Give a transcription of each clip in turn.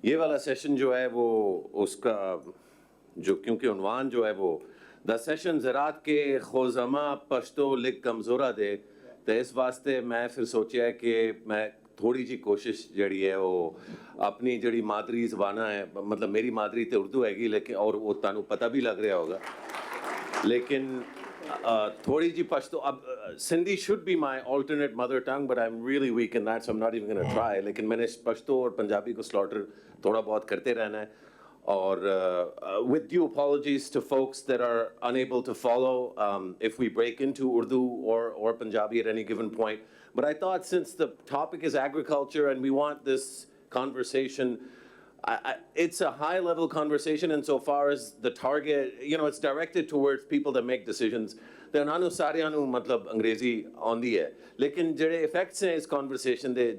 ये वाला सेशन जो है वो उसका जो क्योंकि उन्वान जो है वो द सेशन ज़रात के खोज़मा पश्तो लिख कमज़ोरा दे तो इस वास्ते मैं फिर सोचा कि मैं थोड़ी जी कोशिश जड़ी है वो अपनी जड़ी मादरी ज़बाना है मतलब मेरी मादरी तो उर्दू हैगी लेकिन और वो तानू पता भी लग रहा होगा लेकिन थोड़ी जी पश्तो अब Sindhi should be my alternate mother tongue but I am really weak in that so I am not even gonna try लेकिन मैंने पश्तो और पंजाबी को स्लॉटर थोड़ा बहुत करते रहना है or with due apologies to folks that are unable to follow if we break into Urdu or Punjabi at any given point. But I thought since the topic is agriculture and we want this conversation, it's a high-level conversation insofar as the target, you know, it's directed towards people that make decisions. The nanu sarianu matlab अंग्रेजी आंदी है, लेकिन जड़े effects हैं इस conversation दे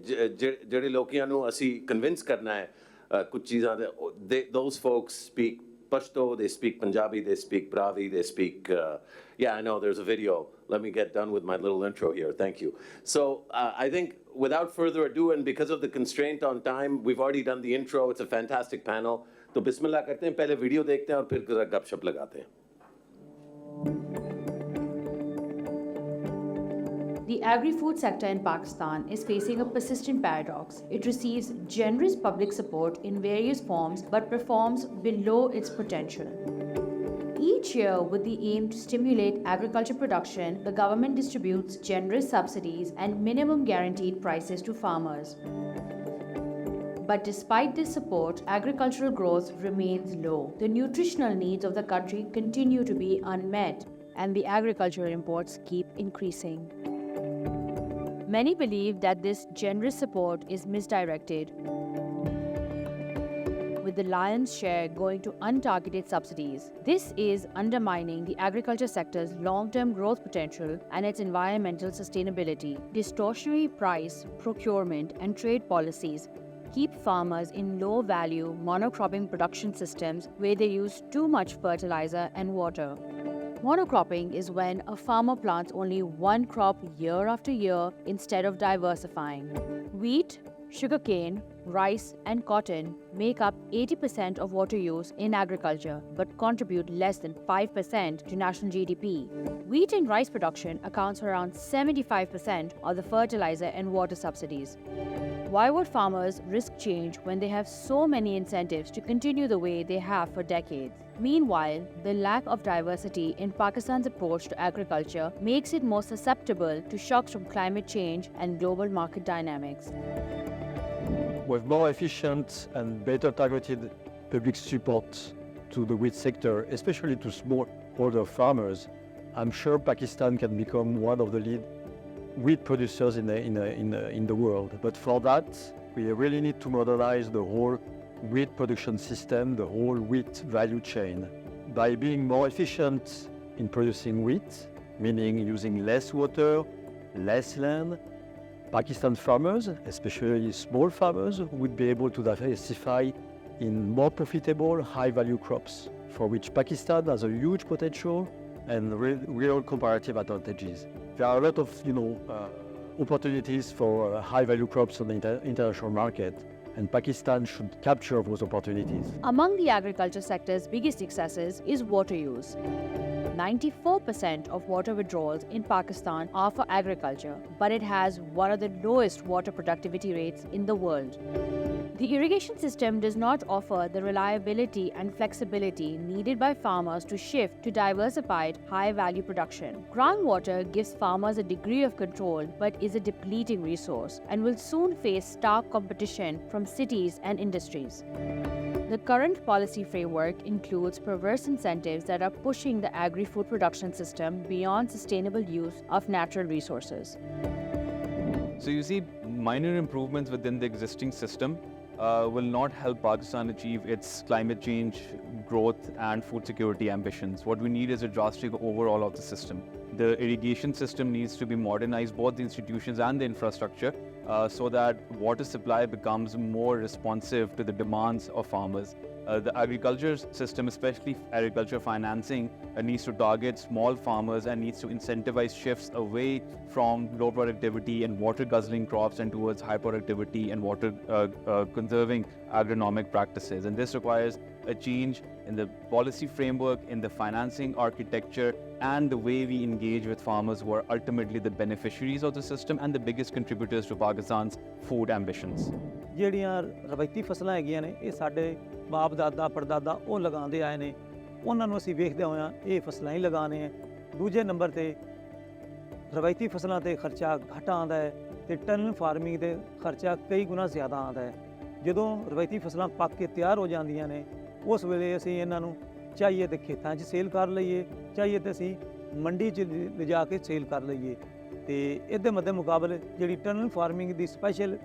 जड़े लोकियां नु असी convince करना है कुछ चीज़ां those folks speak Pashto, they speak Punjabi, they speak Bravi, they speak, yeah, I know, there's a video. Let me get done with my little intro here, thank you. So I think without further ado, and because of the constraint on time, we've already done the intro, it's a fantastic panel. तो बिस्मिल्लाह करते हैं, पहले video देखते हैं और फिर गपशप लगाते हैं. The agri-food sector in Pakistan is facing a persistent paradox. It receives generous public support in various forms but performs below its potential. Each year, with the aim to stimulate agriculture production, the government distributes generous subsidies and minimum guaranteed prices to farmers. But despite this support, agricultural growth remains low. The nutritional needs of the country continue to be unmet, and the agricultural imports keep increasing. Many believe that this generous support is misdirected, with the lion's share going to untargeted subsidies. This is undermining the agriculture sector's long-term growth potential and its environmental sustainability. Distortionary price, procurement, and trade policies keep farmers in low-value monocropping production systems where they use too much fertilizer and water. Monocropping is when a farmer plants only one crop year after year instead of diversifying. Wheat, sugarcane, rice, and cotton make up 80% of water use in agriculture but contribute less than 5% to national GDP. Wheat and rice production accounts for around 75% of the fertilizer and water subsidies. Why would farmers risk change when they have so many incentives to continue the way they have for decades? Meanwhile, the lack of diversity in Pakistan's approach to agriculture makes it more susceptible to shocks from climate change and global market dynamics. With more efficient and better targeted public support to the wheat sector, especially to smallholder farmers, I'm sure Pakistan can become one of the lead wheat producers in the world. But for that, we really need to modernize the whole wheat production system, the whole wheat value chain. By being more efficient in producing wheat, meaning using less water, less land, Pakistan farmers, especially small farmers, would be able to diversify in more profitable, high-value crops, for which Pakistan has a huge potential and real comparative advantages. There are a lot of, opportunities for high-value crops on the international market, and Pakistan should capture those opportunities. Among the agriculture sector's biggest successes is water use. 94% of water withdrawals in Pakistan are for agriculture, but it has one of the lowest water productivity rates in the world. The irrigation system does not offer the reliability and flexibility needed by farmers to shift to diversified, high-value production. Groundwater gives farmers a degree of control but is a depleting resource and will soon face stark competition from cities and industries. The current policy framework includes perverse incentives that are pushing the agri-food production system beyond sustainable use of natural resources. So you see, minor improvements within the existing system will not help Pakistan achieve its climate change, growth and food security ambitions. What we need is a drastic overhaul of the system. The irrigation system needs to be modernized, both the institutions and the infrastructure, so that water supply becomes more responsive to the demands of farmers. The agriculture system, especially agriculture financing, needs to target small farmers and needs to incentivize shifts away from low productivity and water guzzling crops and towards high productivity and water conserving agronomic practices. And this requires a change in the policy framework, in the financing architecture, and the way we engage with farmers who are ultimately the beneficiaries of the system and the biggest contributors to Pakistan's food ambitions. ਜਿਹੜੀਆਂ ਰਵਾਇਤੀ ਫਸਲਾਂ ਹੈਗੀਆਂ ਨੇ ਇਹ ਸਾਡੇ ਬਾਪ ਦਾਦਾ ਪੜਦਾਦਾ ਉਹ ਲਗਾਉਂਦੇ ਆਏ ਨੇ ਉਹਨਾਂ ਨੂੰ ਅਸੀਂ ਵੇਖਦੇ ਹੋਇਆਂ ਇਹ ਫਸਲਾਂ ਹੀ ਲਗਾਉਣੇ ਹੈ। ਦੂਜੇ ਨੰਬਰ ਤੇ ਰਵਾਇਤੀ ਫਸਲਾਂ ਤੇ ਖਰਚਾ ਘੱਟ ਆਉਂਦਾ ਹੈ ਤੇ ਟਨਲ ਫਾਰਮਿੰਗ ਤੇ ਖਰਚਾ ਕਈ ਗੁਣਾ ਜ਼ਿਆਦਾ ਆਉਂਦਾ ਹੈ। ਜਦੋਂ ਰਵਾਇਤੀ ਫਸਲਾਂ ਪੱਕ ਕੇ ਤਿਆਰ ਹੋ ਜਾਂਦੀਆਂ ਨੇ ਉਸ ਵੇਲੇ ਅਸੀਂ ਇਹਨਾਂ ਨੂੰ ਚਾਹੀਏ ਤੇ ਖੇਤਾਂ 'ਚ ਸੇਲ ਕਰ ਲਈਏ, ਚਾਹੀਏ ਤੇ ਅਸੀਂ ਮੰਡੀ 'ਚ ਲਿਜਾ ਕੇ ਸੇਲ ਕਰ ਲਈਏ। ਤੇ ਇਹਦੇ ਮੱਦੇ ਮੁਕਾਬਲੇ ਜਿਹੜੀ ਟਨਲ ਫਾਰਮਿੰਗ ਦੀ ਸਪੈਸ਼ਲ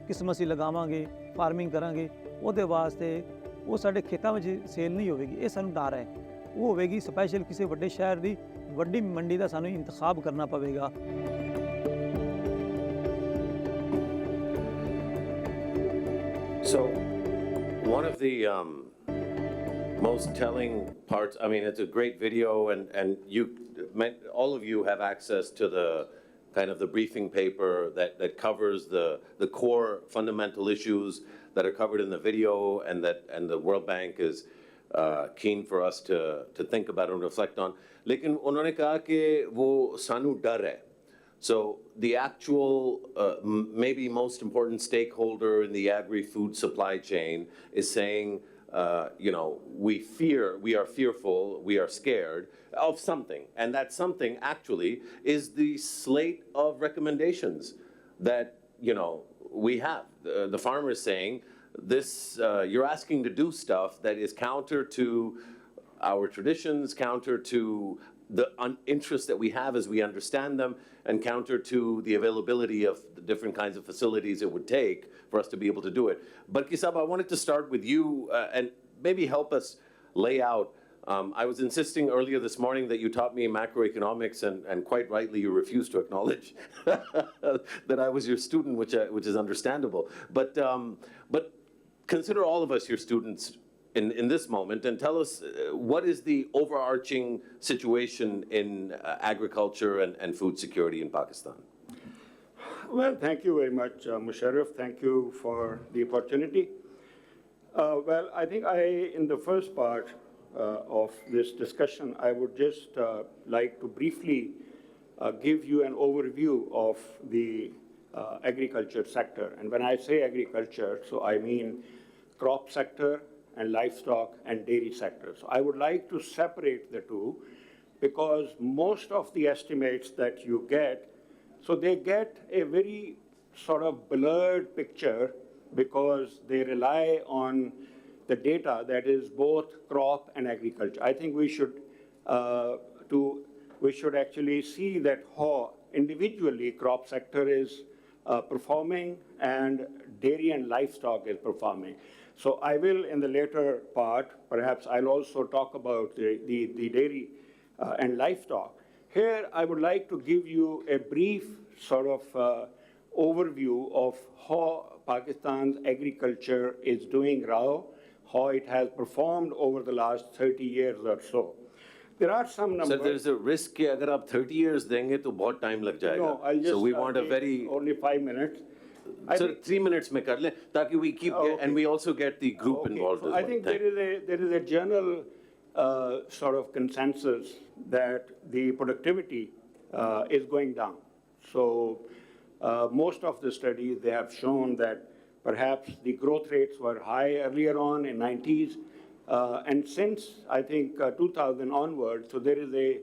ਕਿਸਮ ਅਸੀਂ ਲਗਾਵਾਂਗੇ, ਫਾਰਮਿੰਗ ਕਰਾਂਗੇ, ਉਹਦੇ ਵਾਸਤੇ ਉਹ ਸਾਡੇ ਖੇਤਾਂ ਵਿੱਚ ਸੇਲ ਨਹੀਂ ਹੋਵੇਗੀ, ਇਹ ਸਾਨੂੰ ਡਰ ਹੈ। ਉਹ ਹੋਵੇਗੀ ਸਪੈਸ਼ਲ ਕਿਸੇ ਵੱਡੇ ਸ਼ਹਿਰ ਦੀ ਵੱਡੀ ਮੰਡੀ ਦਾ ਸਾਨੂੰ ਇੰਤਖਾਬ ਕਰਨਾ ਪਵੇਗਾ। So, one of the most telling parts, I mean, it's a great video, and all of you have access to the kind of the briefing paper that covers the core fundamental issues that are covered in the video, and the World Bank is keen for us to think about and reflect on. लेकिन उन्होंने कहा कि वो सानू डर है. So the actual maybe most important stakeholder in the agri-food supply chain is saying, we are fearful, we are scared of something. And that something actually is the slate of recommendations that, we have. The farmer is saying, you're asking to do stuff that is counter to our traditions, counter to the interests that we have as we understand them, and counter to the availability of the different kinds of facilities it would take for us to be able to do it. But Kisab, I wanted to start with you and maybe help us lay out. I was insisting earlier this morning that you taught me macroeconomics, and quite rightly you refused to acknowledge that I was your student, which is understandable. But consider all of us your students in this moment, and tell us what is the overarching situation in agriculture and food security in Pakistan? Well, thank you very much, Musharraf. Thank you for the opportunity. Well, I think in the first part of this discussion, I would just like to briefly give you an overview of the agriculture sector. And when I say agriculture, so I mean crop sector and livestock and dairy sector. So I would like to separate the two, because most of the estimates that you get, so they get a very sort of blurred picture because they rely on the data that is both crop and agriculture. I think we should actually see that how individually crop sector is performing and dairy and livestock is performing. So I will, in the later part, perhaps I'll also talk about the dairy and livestock. Here, I would like to give you a brief sort of overview of how Pakistan's agriculture is doing now, how it has performed over the last 30 years or so. There are some numbers. Sir, there's a risk that if you 30 years denge to bahut time lag jayega. No, I'll just so we want a very only 5 minutes. Sir, 3 minutes mein kar le, taki we keep and we also get the group involved as well. I think there is a general sort of consensus that the productivity is going down. So most of the studies, they have shown that perhaps the growth rates were high earlier on in 90s. And since, I think, 2000 onwards, so there is a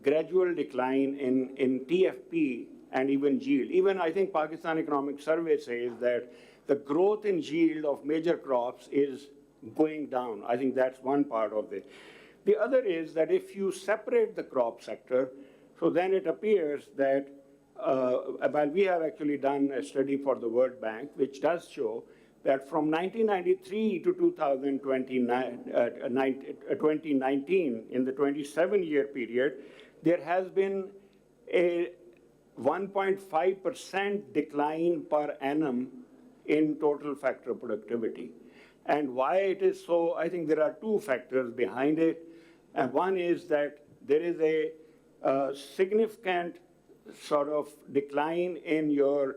gradual decline in TFP and even yield. Even, I think, Pakistan Economic Survey says that the growth in yield of major crops is going down. I think that's one part of it. The other is that if you separate the crop sector, so then it appears that, well, we have actually done a study for the World Bank, which does show that from 1993 to 2019, in the 27-year period, there has been a 1.5% decline per annum in total factor productivity. And why it is so, I think there are two factors behind it. And one is that there is a significant sort of decline in your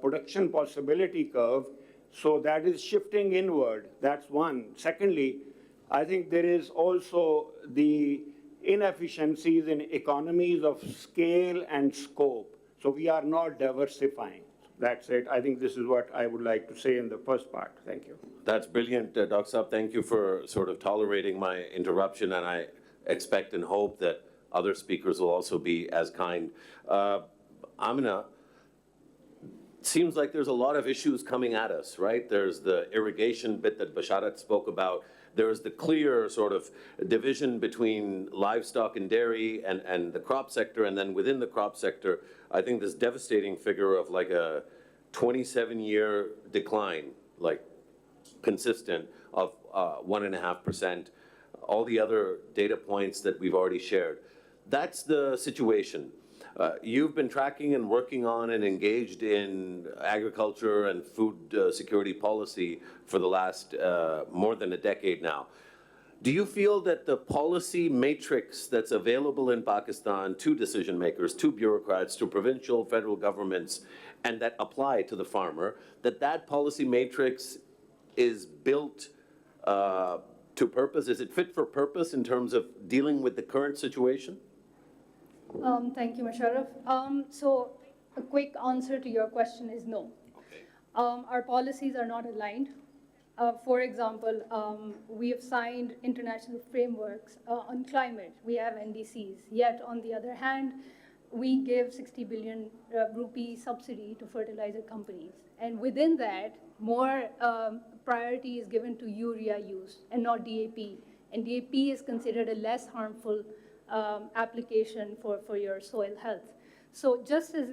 production possibility curve. So that is shifting inward. That's one. Secondly, I think there is also the inefficiencies in economies of scale and scope. So we are not diversifying. That's it. I think this is what I would like to say in the first part. Thank you. That's brilliant, Dr. Saab. Thank you for sort of tolerating my interruption, and I expect and hope that other speakers will also be as kind. Amina, seems like there's a lot of issues coming at us, right? There's the irrigation bit that Basharat spoke about. There's the clear sort of division between livestock and dairy and the crop sector, and then within the crop sector, I think this devastating figure of like a 27-year decline, like consistent of 1.5%, all the other data points that we've already shared. That's the situation. You've been tracking and working on and engaged in agriculture and food security policy for the last more than a decade now. Do you feel that the policy matrix that's available in Pakistan to decision makers, to bureaucrats, to provincial, federal governments, and that apply to the farmer, that policy matrix is built to purpose? Is it fit for purpose in terms of dealing with the current situation? Thank you, Musharraf. So a quick answer to your question is no. Okay. Our policies are not aligned. For example, we have signed international frameworks on climate. We have NDCs. Yet, on the other hand, we give 60 billion rupee subsidy to fertilizer companies. And within that, more priority is given to urea use and not DAP. And DAP is considered a less harmful application for your soil health. So just as,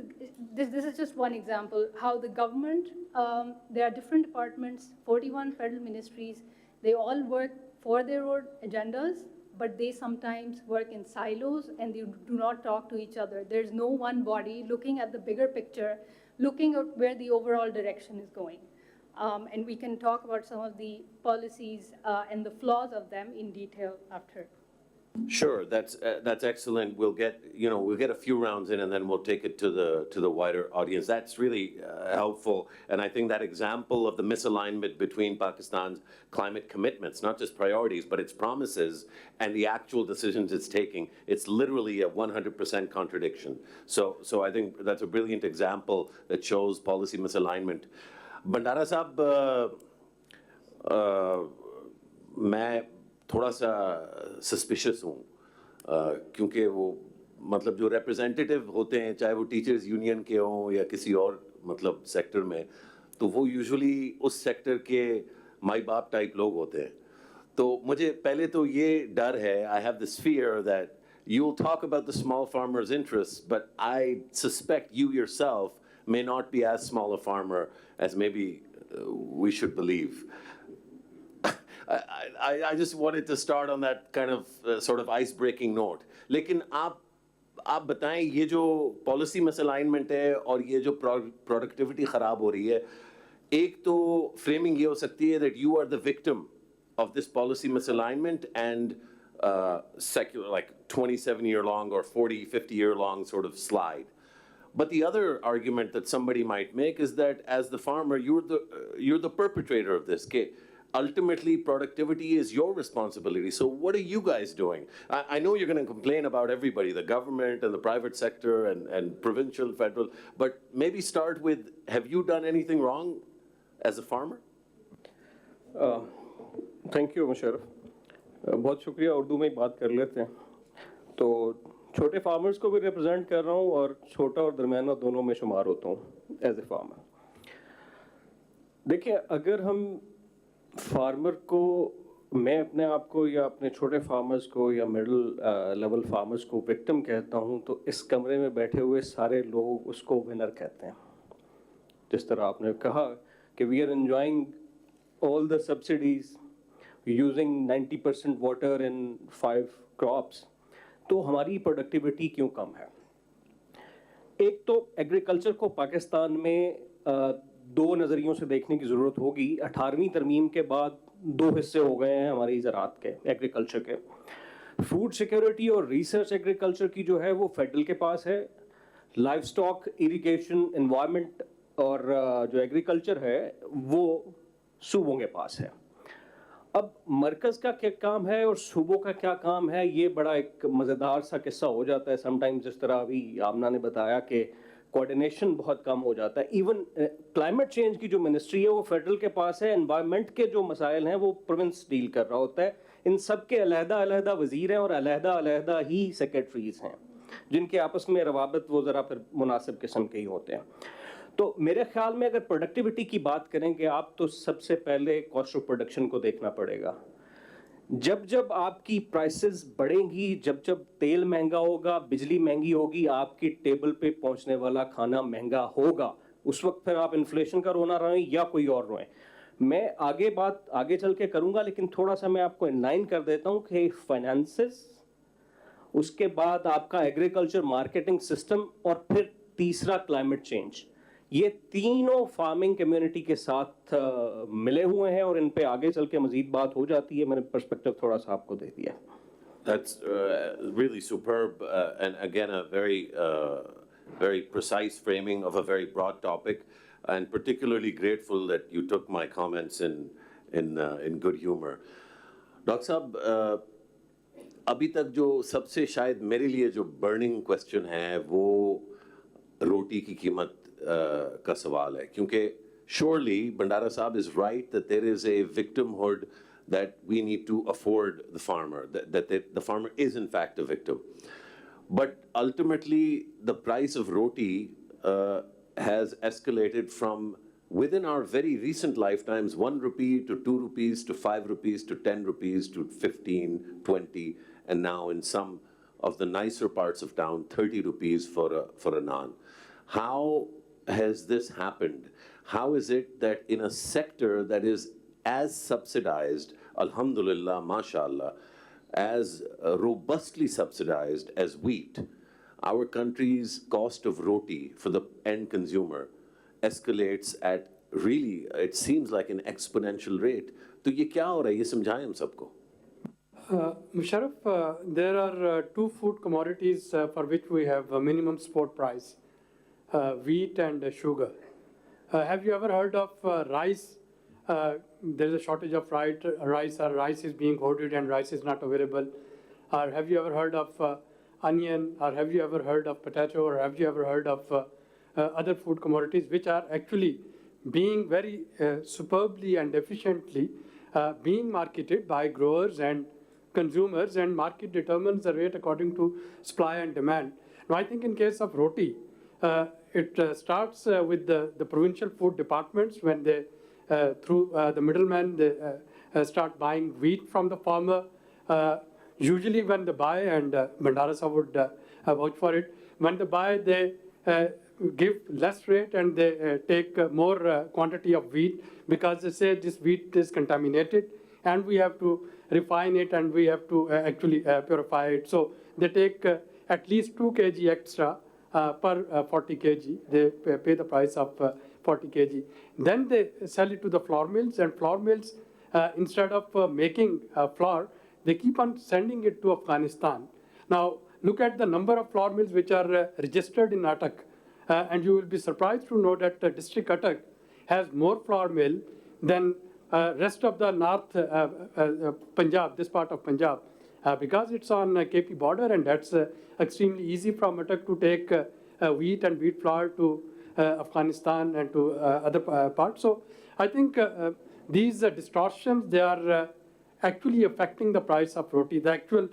this is just one example, how the government, there are different departments, 41 federal ministries, they all work for their own agendas, but they sometimes work in silos and they do not talk to each other. There's no one body looking at the bigger picture, looking at where the overall direction is going. And we can talk about some of the policies and the flaws of them in detail after. Sure, that's excellent. We'll get a few rounds in, and then we'll take it to the wider audience. That's really helpful, and I think that example of the misalignment between Pakistan's climate commitments, not just priorities, but its promises and the actual decisions it's taking, it's literally a 100% contradiction. So I think that's a brilliant example that shows policy misalignment. Bandara Saab, मैं थोड़ा सा suspicious हूँ क्योंकि वो मतलब जो representative होते हैं, चाहे वो टीचर्स यूनियन के हों या किसी और मतलब सेक्टर में, तो वो यूजुअली उस सेक्टर के माई बाप टाइप लोग होते हैं. तो मुझे पहले तो ये डर है, I have this fear that you will talk about the small farmer's interests, but I suspect you yourself may not be as small a farmer as maybe we should believe. I just wanted to start on that kind of sort of ice-breaking note. लेकिन आप बताएं, ये जो policy misalignment है और ये जो productivity खराब हो रही है, एक तो framing ये हो सकती है that you are the victim of this policy misalignment and secular, like 27-year-long or 40, 50-year-long sort of slide. But the other argument that somebody might make is that as the farmer, you're the perpetrator of this. Ultimately, productivity is your responsibility. So what are you guys doing? I know you're going to complain about everybody, the government and the private sector and provincial, federal, but maybe start with, have you done anything wrong as a farmer? Thank you, Musharraf. बहुत शुक्रिया. उर्दू में ही बात कर लेते हैं. तो छोटे farmers को भी रिप्रेजेंट कर रहा हूँ और छोटा और दरमियाना दोनों में शुमार होता हूँ एज ए फार्मर. देखिए, अगर हम फार्मर को, मैं अपने आप को या अपने छोटे फार्मर्स को या मिडिल लेवल फार्मर्स को विक्टिम कहता हूँ, तो इस कमरे में बैठे हुए सारे लोग उसको विनर कहते हैं. जिस तरह आपने कहा कि we are enjoying all the subsidies, using 90% water in 5 crops, तो हमारी प्रोडक्टिविटी क्यों कम है? एक तो एग्रीकल्चर को पाकिस्तान में दो नज़रियों से देखने की ज़रूरत होगी। 18वीं तरमीम के बाद दो हिस्से हो गए हैं हमारी ज़राअत के, एग्रीकल्चर के। फूड सिक्योरिटी और रिसर्च एग्रीकल्चर की जो है वो फेडरल के पास है। लाइफ स्टॉक, इरिगेशन, एनवायरनमेंट और जो एग्रीकल्चर है वो सूबों के पास है। अब मरकज़ का क्या काम है और सूबों का क्या काम है, ये बड़ा एक मज़ेदार सा किस्सा हो जाता है समटाइम्स। जिस तरह अभी आमना ने बताया कि कोऑर्डिनेशन बहुत कम हो जाता है। इवन क्लाइमेट चेंज की जो मिनिस्ट्री है वो फेडरल के पास है, एनवायरनमेंट के जो मसाइल हैं वो प्रोविंस डील कर रहा होता है। इन सब के अलहदा वज़ीर हैं और अलहदा ही सेक्रेटरीज हैं, जिनके आपस में रवाबत वो ज़रा फिर मुनासिब किस्म के ही होते हैं। तो मेरे ख्याल में अगर प्रोडक्टिविटी की बात करेंगे आप, तो सबसे पहले कॉस्ट ऑफ प्रोडक्शन को देखना पड़ेगा। जब जब आपकी प्राइसेस बढ़ेंगी, जब जब तेल महंगा होगा, बिजली महंगी होगी, आपकी टेबल पे पहुंचने वाला खाना महंगा होगा, उस वक्त फिर आप इन्फ्लेशन का रोना रोएं या कोई और रोएं। मैं बात आगे चल के करूंगा, लेकिन थोड़ा सा मैं आपको इनलाइन कर देता हूं कि फाइनेंसेस, उसके बाद आपका एग्रीकल्चर मार्केटिंग सिस्टम और फिर तीसरा क्लाइमेट चेंज, ये तीनों फार्मिंग कम्युनिटी के साथ मिले हुए हैं और इन पे आगे चल के मजीद बात हो जाती है। मैंने पर्सपेक्टिव थोड़ा सा आपको दे दिया। That's really superb, and again a very precise framing of a very broad topic, and particularly grateful that you took my comments in good humor. Dr. Saab, अभी तक जो सबसे शायद मेरे लिए जो burning question है वो रोटी की कीमत का सवाल है, क्योंकि surely Bandara Saab is right that there is a victimhood that we need to afford the farmer, that the farmer is in fact a victim. But ultimately the price of roti has escalated from within our very recent lifetimes, 1 rupee to 2 rupees to 5 rupees to 10 rupees to 15, 20, and now in some of the nicer parts of town, 30 rupees for a naan. How has this happened? How is it that in a sector that is as subsidized, alhamdulillah, mashallah, as robustly subsidized as wheat, our country's cost of roti for the end consumer escalates at really, it seems like an exponential rate. तो ये क्या हो रहा है, ये समझाएं हम सबको. Musharraf, there are two food commodities for which we have a minimum support price, wheat and sugar. Have you ever heard of rice? There is a shortage of rice, or rice is being hoarded and rice is not available. Or have you ever heard of onion, or have you ever heard of potato, or have you ever heard of other food commodities which are actually being very superbly and efficiently being marketed by growers and consumers, and market determines the rate according to supply and demand. Now, I think in case of roti, it starts with the provincial food departments when they, through the middleman, they start buying wheat from the farmer. Usually when they buy, and Bandara Sahib would vouch for it, when they buy, they give less rate and they take more quantity of wheat, because they say this wheat is contaminated and we have to refine it and we have to actually purify it. So they take at least 2 kg extra per 40 kg. They pay the price of 40 kg. Then they sell it to the flour mills, and flour mills, instead of making flour, they keep on sending it to Afghanistan. Now, look at the number of flour mills which are registered in Attak, and you will be surprised to know that district Attak has more flour mill than rest of the north Punjab, this part of Punjab, because it's on KP border, and that's extremely easy from Attak to take wheat and wheat flour to Afghanistan and to other parts. So I think these distortions, they are actually affecting the price of roti. The actual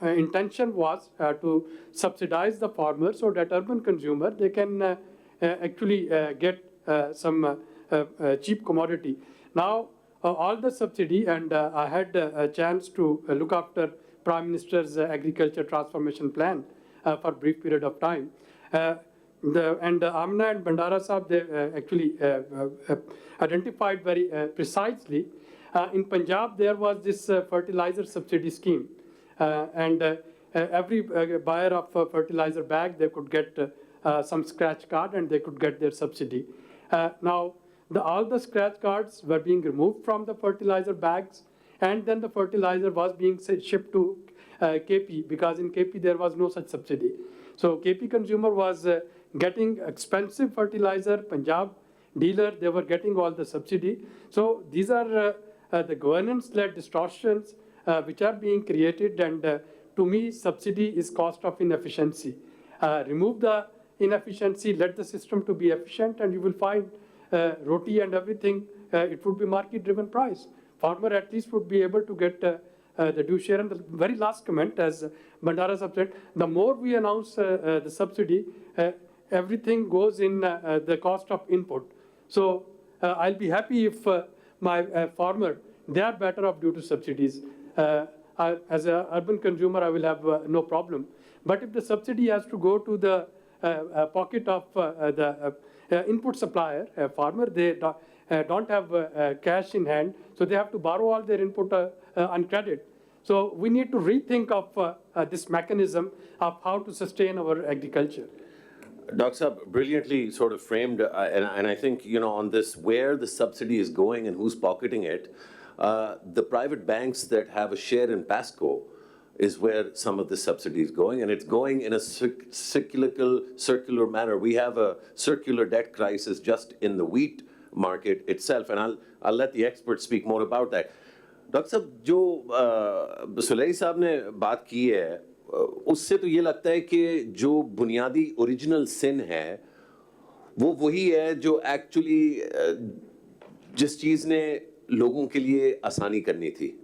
intention was to subsidize the farmers so that urban consumer, they can actually get some cheap commodity. Now, all the subsidy, and I had a chance to look after Prime Minister's Agriculture Transformation Plan for a brief period of time. Amna and Bandara Sahib, they actually identified very precisely. In Punjab, there was this fertilizer subsidy scheme, and every buyer of a fertilizer bag, they could get some scratch card and they could get their subsidy. Now, all the scratch cards were being removed from the fertilizer bags, and then the fertilizer was being shipped to KP, because in KP there was no such subsidy. So KP consumer was getting expensive fertilizer, Punjab dealer, they were getting all the subsidy. So these are the governance-led distortions which are being created, and to me, subsidy is cost of inefficiency. Remove the inefficiency, let the system to be efficient, and you will find roti and everything, it would be market-driven price. Farmer at least would be able to get the due share. And the very last comment, as Bandara said, the more we announce the subsidy, everything goes in the cost of input. So I'll be happy if my farmer, they are better off due to subsidies. As an urban consumer, I will have no problem. But if the subsidy has to go to the pocket of the input supplier, farmer, they don't have cash in hand, so they have to borrow all their input on credit. So we need to rethink of this mechanism of how to sustain our agriculture. Dr. Saab, brilliantly sort of framed, and I think, you know, on this, where the subsidy is going and who's pocketing it, the private banks that have a share in PASCO is where some of the subsidy is going, and it's going in a circular manner. We have a circular debt crisis just in the wheat market itself, and I'll let the experts speak more about that. Dr. Saab, जो सुलेही साहब ने बात की है, उससे तो ये लगता है कि जो बुनियादी ओरिजिनल सिन है वो वही है जो एक्चुअली जिस चीज़ ने लोगों के लिए आसानी करनी थी.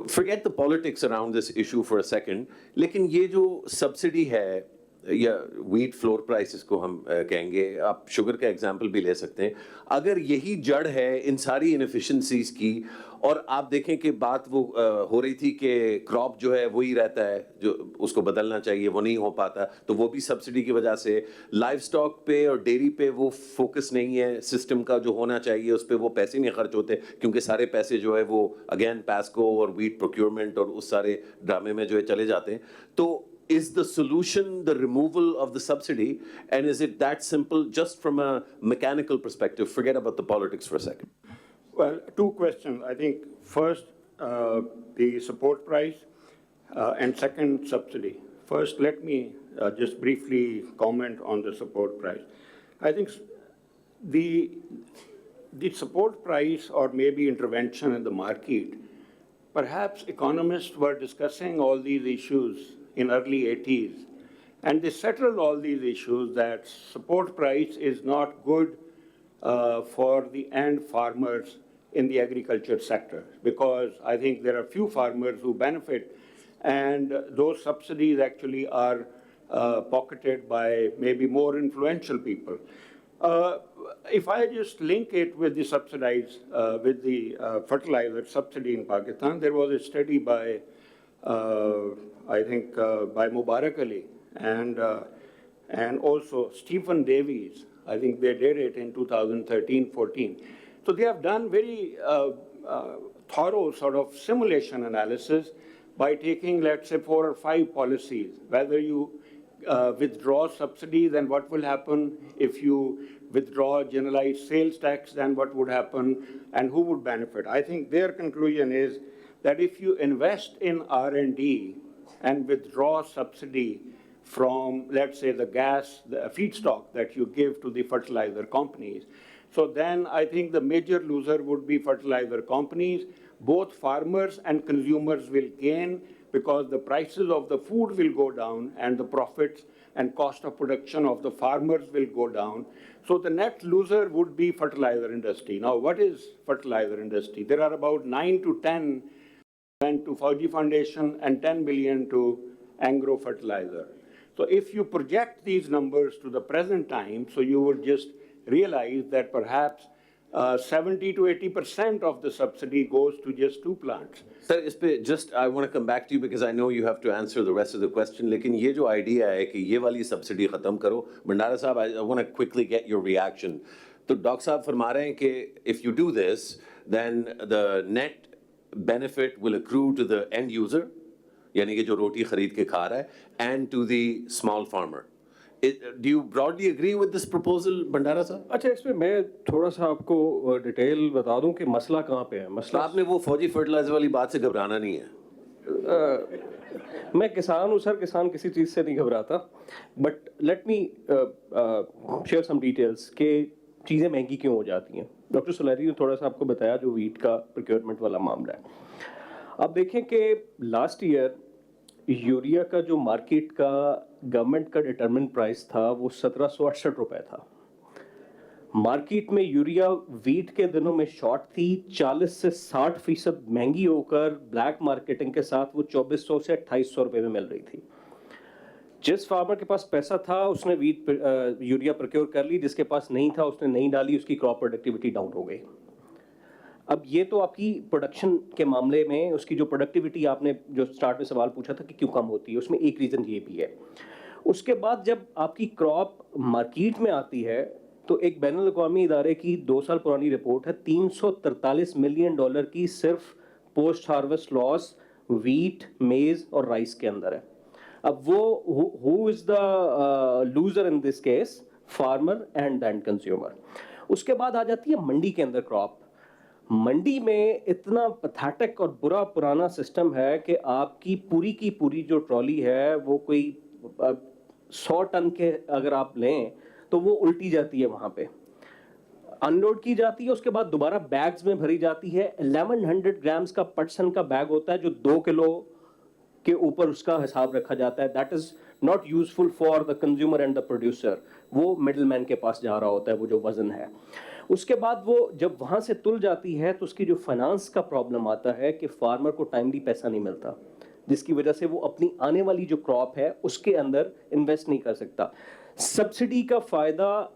Forget the politics around this issue for a second, लेकिन ये जो सब्सिडी है या wheat floor prices को हम कहेंगे, आप शुगर का एग्जांपल भी ले सकते हैं, अगर यही जड़ है इन सारी इनएफिशिएंसीज की, और आप देखें कि बात वो हो रही थी कि क्रॉप जो है वही रहता है जो उसको बदलना चाहिए, वो नहीं हो पाता, तो वो भी सब्सिडी की वजह से, लाइव स्टॉक पे और डेयरी पे वो फोकस नहीं है सिस्टम का जो होना चाहिए, उस पर वो पैसे नहीं खर्च होते क्योंकि सारे पैसे जो है वो अगेन पैस्को और व्हीट प्रोक्योरमेंट और उस सारे ड्रामे में जो है चले जाते हैं. तो is the solution the removal of the subsidy, and is it that simple just from a mechanical perspective? Forget about the politics for a second. Well, two questions. I think first, the support price, and second, subsidy. First, let me just briefly comment on the support price. I think the support price, or maybe intervention in the market, perhaps economists were discussing all these issues in early 80s, and they settled all these issues that support price is not good for the end farmers in the agriculture sector, because I think there are few farmers who benefit, and those subsidies actually are pocketed by maybe more influential people. If I just link it with the subsidized, with the fertilizer subsidy in Pakistan, there was a study by I think by Mubarak Ali and also Stephen Davies. I think they did it in 2013-14. So they have done very thorough sort of simulation analysis by taking, let's say, 4 or 5 policies. Whether you withdraw subsidy, then what will happen? If you withdraw generalized sales tax, then what would happen? And who would benefit? I think their conclusion is that if you invest in R&D and withdraw subsidy from, let's say, the gas, the feedstock that you give to the fertilizer companies, so then I think the major loser would be fertilizer companies. Both farmers and consumers will gain because the prices of the food will go down and the profits and cost of production of the farmers will go down. So the net loser would be fertilizer industry. Now, what is fertilizer industry? There are about 9 to 10 to Fauji Foundation and 10 billion to agro fertilizer. So if you project these numbers to the present time, so you would just realize that perhaps 70 to 80% of the subsidy goes to just 2 plants. Sir, just I want to come back to you because I know you have to answer the rest of the question. लेकिन ये जो idea है कि ये वाली subsidy खत्म करो, भंडारा साहब, I want to quickly get your reaction. तो डॉक्टर साहब फरमा रहे हैं कि if you do this, then the net benefit will accrue to the end user, यानी कि जो रोटी खरीद के खा रहा है, and to the small farmer. Do you broadly agree with this proposal, Bandara sir? अच्छा, इसमें मैं थोड़ा सा आपको डिटेल बता दूं कि मसला कहाँ पे है. तो मसला आपने वो फौजी फर्टिलाइजर वाली बात से घबराना नहीं है. मैं किसान हूँ सर, किसान किसी चीज़ से नहीं घबराता. But let me share some details कि चीज़ें महंगी क्यों हो जाती हैं. डॉक्टर सुलैरी ने थोड़ा सा आपको बताया जो वीट का प्रोक्योरमेंट वाला मामला है. अब देखें कि लास्ट ईयर यूरिया का जो मार्केट का गवर्नमेंट का डिटरमिन प्राइस था वो 1768 रुपए था. मार्केट में यूरिया वीट के दिनों में शॉर्ट थी, 40 से 60% महंगी होकर ब्लैक मार्केटिंग के साथ वो 2400 से 2800 रुपए में मिल रही थी. जिस फार्मर के पास पैसा था उसने यूरिया प्रोक्योर कर ली, जिसके पास नहीं था उसने नहीं डाली, उसकी क्रॉप प्रोडक्टिविटी डाउन हो गई. अब ये तो आपकी प्रोडक्शन के मामले में उसकी जो प्रोडक्टिविटी आपने जो स्टार्ट में सवाल पूछा था कि क्यों कम होती है, उसमें एक रीज़न ये भी है. उसके बाद जब आपकी क्रॉप मार्केट में आती है तो एक बैनुल अक़वामी इदारे की 2 साल पुरानी रिपोर्ट है, $343 मिलियन की सिर्फ पोस्ट हार्वेस्ट लॉस वीट, मेज और राइस के अंदर है. अब वो who is the loser in this case? Farmer and the end consumer. उसके बाद आ जाती है मंडी के अंदर क्रॉप. मंडी में इतना पैथेटिक और बुरा पुराना सिस्टम है कि आपकी पूरी की पूरी जो ट्रॉली है वो कोई 100 टन के अगर आप लें तो वो उल्टी जाती है, वहाँ पे अनलोड की जाती है, उसके बाद दोबारा बैग्स में भरी जाती है. 1100 ग्राम्स का पर्सन का बैग होता है जो 2 किलो के ऊपर उसका हिसाब रखा जाता है. That is not useful for the consumer and the producer. वो मिडल मैन के पास जा रहा होता है वो जो वजन है. उसके बाद वो जब वहाँ से तुल जाती है तो उसकी जो फाइनेंस का प्रॉब्लम आता है कि फार्मर को टाइमली पैसा नहीं मिलता, जिसकी वजह से वो अपनी आने वाली जो क्रॉप है उसके अंदर इन्वेस्ट नहीं कर सकता. सब्सिडी का फ़ायदा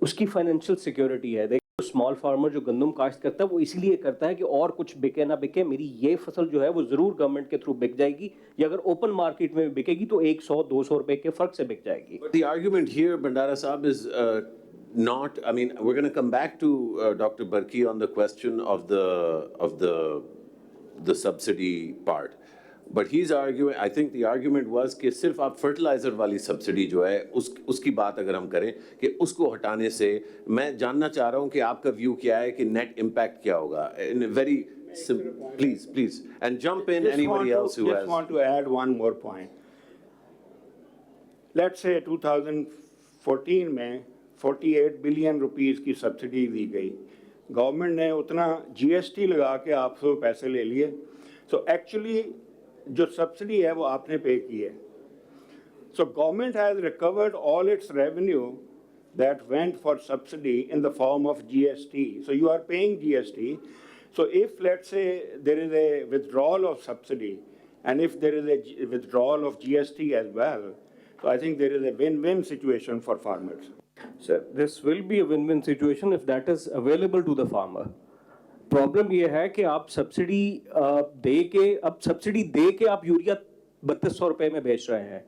उसकी फाइनेंशियल सिक्योरिटी है. देखो स्मॉल फार्मर जो गंदम काश्त करता है वो इसीलिए करता है कि और कुछ बिके ना बिके, मेरी ये फसल जो है वो ज़रूर गवर्नमेंट के थ्रू बिक जाएगी, या अगर ओपन मार्केट में बिकेगी तो 100-200 रुपए के फ़र्क से बिक जाएगी. But the argument here, Bandara Saab, is not. I mean, we're going to come back to Dr. Barki on the question of the subsidy part. But he's arguing. I think the argument was कि सिर्फ आप fertilizer वाली subsidy जो है उसकी बात अगर हम करें कि उसको हटाने से, मैं जानना चाह रहा हूँ कि आपका view क्या है कि net impact क्या होगा. In a very simple, please, and jump in anybody else who has. Just want to add one more point. Let's say 2014 में 48 बिलियन रुपीस की सब्सिडी दी गई. गवर्नमेंट ने उतना GST लगा के आपसे पैसे ले लिए. So actually जो सब्सिडी है वो आपने पे की है. So government has recovered all its revenue that went for subsidy in the form of GST. So you are paying GST. So if let's say there is a withdrawal of subsidy and if there is a withdrawal of GST as well, so I think there is a win-win situation for farmers. Sir, this will be a win-win situation if that is available to the farmer. Problem ये है कि आप subsidy दे के आप urea 3200 रुपए में बेच रहे हैं,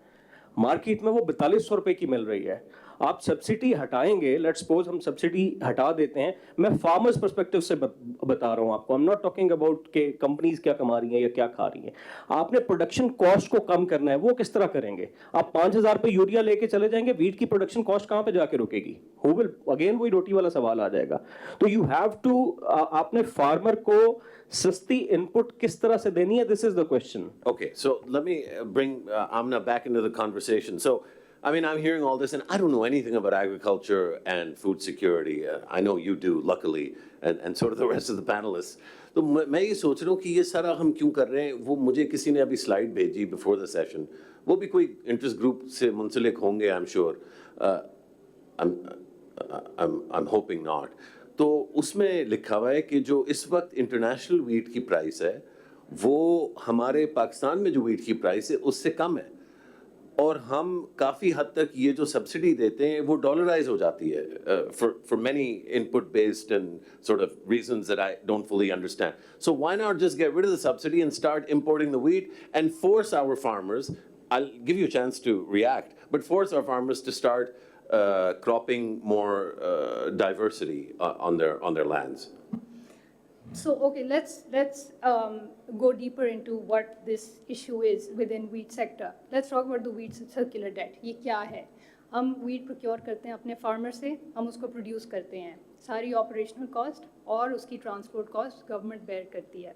मार्केट में वो 4200 रुपए की मिल रही है. आप सब्सिडी हटाएंगे, लेट्स सपोज हम सब्सिडी हटा देते हैं, मैं फार्मर्स पर्सपेक्टिव से बता रहा हूं आपको. I am not talking about कि कंपनीज क्या कमा रही हैं या क्या खा रही हैं. आपने प्रोडक्शन कॉस्ट को कम करना है, वो किस तरह करेंगे? आप 5000 पे यूरिया लेके चले जाएंगे, वीट की प्रोडक्शन कॉस्ट कहां पे जाके रुकेगी? हु विल, अगेन वही रोटी वाला सवाल आ जाएगा. तो यू हैव टू, आपने फार्मर को सस्ती इनपुट किस तरह से देनी है? This is the question. Okay, so let me bring Amna back into the conversation. So, I mean, I'm hearing all this, and I don't know anything about agriculture and food security. I know you do, luckily, and so do the rest of the panelists. तो मैं ये सोच रहा हूँ कि ये सारा हम क्यों कर रहे हैं. वो मुझे किसी ने अभी स्लाइड भेजी बिफोर द सेशन, वो भी कोई इंटरेस्ट ग्रुप से मुंसलिक होंगे, I am sure. I'm hoping not. तो उसमें लिखा हुआ है कि जो इस वक्त इंटरनेशनल वीट की प्राइस है वो हमारे पाकिस्तान में जो वीट की प्राइस है उससे कम है, और हम काफ़ी हद तक ये जो सब्सिडी देते हैं वो डॉलराइज हो जाती है for many input based and sort of reasons that I don't fully understand. So why not just get rid of the subsidy and start importing the wheat and force our farmers, I'll give you a chance to react, but force our farmers to start cropping more diversity on their lands. So, okay, let's go deeper into what this issue is within wheat sector. Let's talk about the wheat circular debt. ये क्या है? हम wheat procure करते हैं अपने farmer से, हम उसको प्रोड्यूस करते हैं, सारी ऑपरेशनल कॉस्ट और उसकी ट्रांसपोर्ट कॉस्ट गवर्नमेंट बेयर करती है।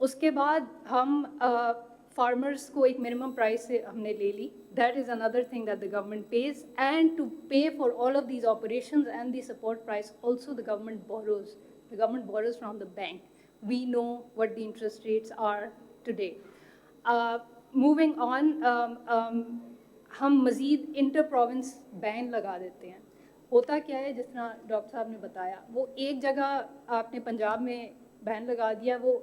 उसके बाद हम फार्मर्स को एक मिनिमम प्राइस से हमने ले ली, that is another thing that the government pays, and to pay for all of these operations and the support price also the government borrows from the bank. We know what the interest rates are today. Moving on, हम मज़ीद inter province ban लगा देते हैं। होता क्या है, जिस तरह डॉक्टर साहब ने बताया, वो एक जगह आपने पंजाब में बैन लगा दिया, वो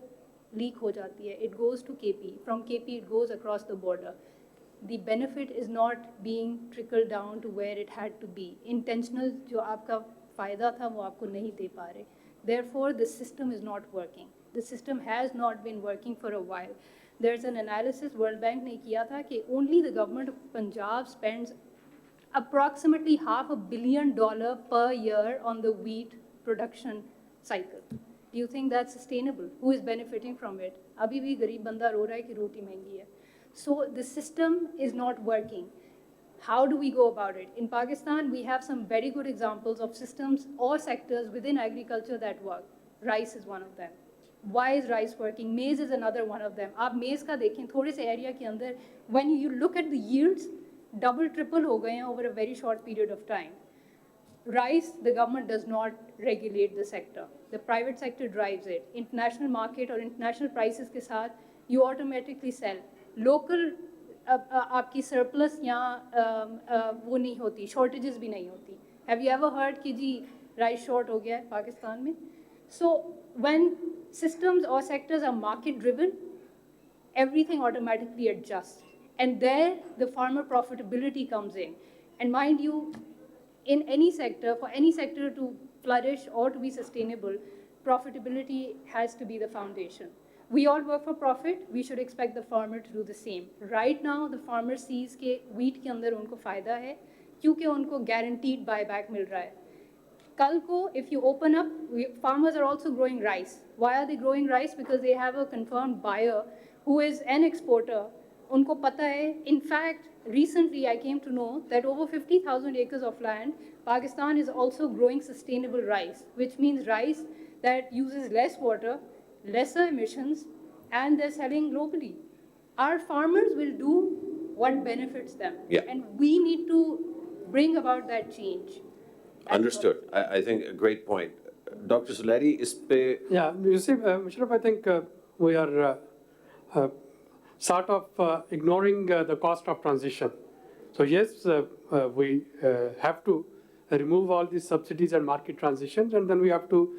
लीक हो जाती है, it goes to KP, from KP it goes across the border. The benefit is not being trickled down to where it had to be. Intentional जो आपका फ़ायदा था वो आपको नहीं दे पा रहे. Therefore, the system is not working. The system has not been working for a while. There's an analysis World Bank ने किया था कि only the government of Punjab spends approximately $500 million per year on the wheat production cycle. Do you think that's sustainable? Who is benefiting from it? अभी भी गरीब बंदा रो रहा है कि रोटी महंगी है. So the system is not working. How do we go about it? In Pakistan, we have some very good examples of systems or sectors within agriculture that work. Rice is one of them. Why is rice working? Maize is another one of them. आप maize का देखें थोड़े से area के अंदर, when you look at the yields, double, triple हो गए हैं over a very short period of time. Rice, the government does not regulate the sector. The private sector drives it. International market or international prices के साथ, you automatically sell. Local आपकी surplus यहाँ वो नहीं होती, shortages भी नहीं होती. Have you ever heard कि जी rice short हो गया है पाकिस्तान में? So when systems or sectors are market driven, everything automatically adjusts. And there the farmer profitability comes in. And mind you, in any sector, for any sector to flourish or to be sustainable, profitability has to be the foundation. We all work for profit, we should expect the farmer to do the same. Right now, the farmer sees कि wheat के अंदर उनको फ़ायदा है क्योंकि उनको guaranteed buyback मिल रहा है. कल को, if you open up, farmers are also growing rice. Why are they growing rice? Because they have a confirmed buyer who is an exporter. उनको पता है. In fact, recently I came to know that over 50,000 acres of land, Pakistan is also growing sustainable rice, which means rice that uses less water, lesser emissions, and they're selling globally. Our farmers will do what benefits them. Yeah. And we need to bring about that change. Understood. I think a great point. Dr. Suleri, इस पे Yeah, you see, Musharraf, I think we are sort of ignoring the cost of transition. So yes, we have to remove all these subsidies and market transitions, and then we have to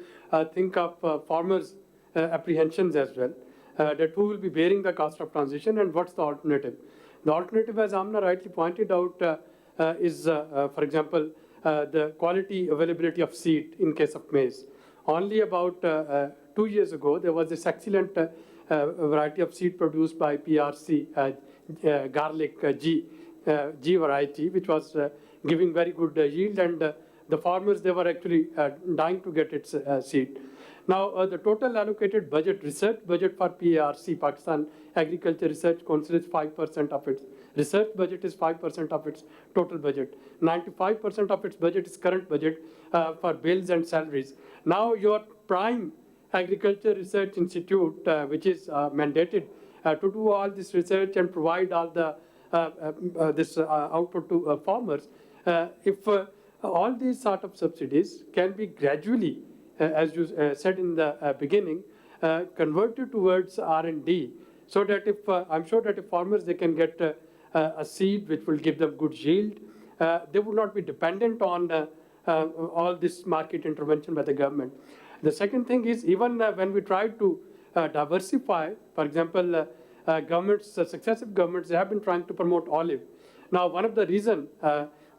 think of farmers' apprehensions as well, that who will be bearing the cost of transition and what's the alternative. The alternative, as Amna rightly pointed out, is, for example, the quality availability of seed in case of maize. Only about 2 years ago, there was this excellent variety of seed produced by PRC, garlic G variety, which was giving very good yield, and the farmers, they were actually dying to get its seed. Now, the total allocated budget, research budget for PARC, Pakistan Agriculture Research Council, is 5% of its research budget, is 5% of its total budget. 95% of its budget is current budget for bills and salaries. Now, your prime Agriculture Research Institute, which is mandated to do all this research and provide all the this output to farmers, if all these sort of subsidies can be gradually, as you said in the beginning, converted towards R&D, so that if I'm sure that if farmers, they can get a seed which will give them good yield, they would not be dependent on all this market intervention by the government. The second thing is, even when we try to diversify, for example, governments, successive governments, they have been trying to promote olive. Now, one of the reasons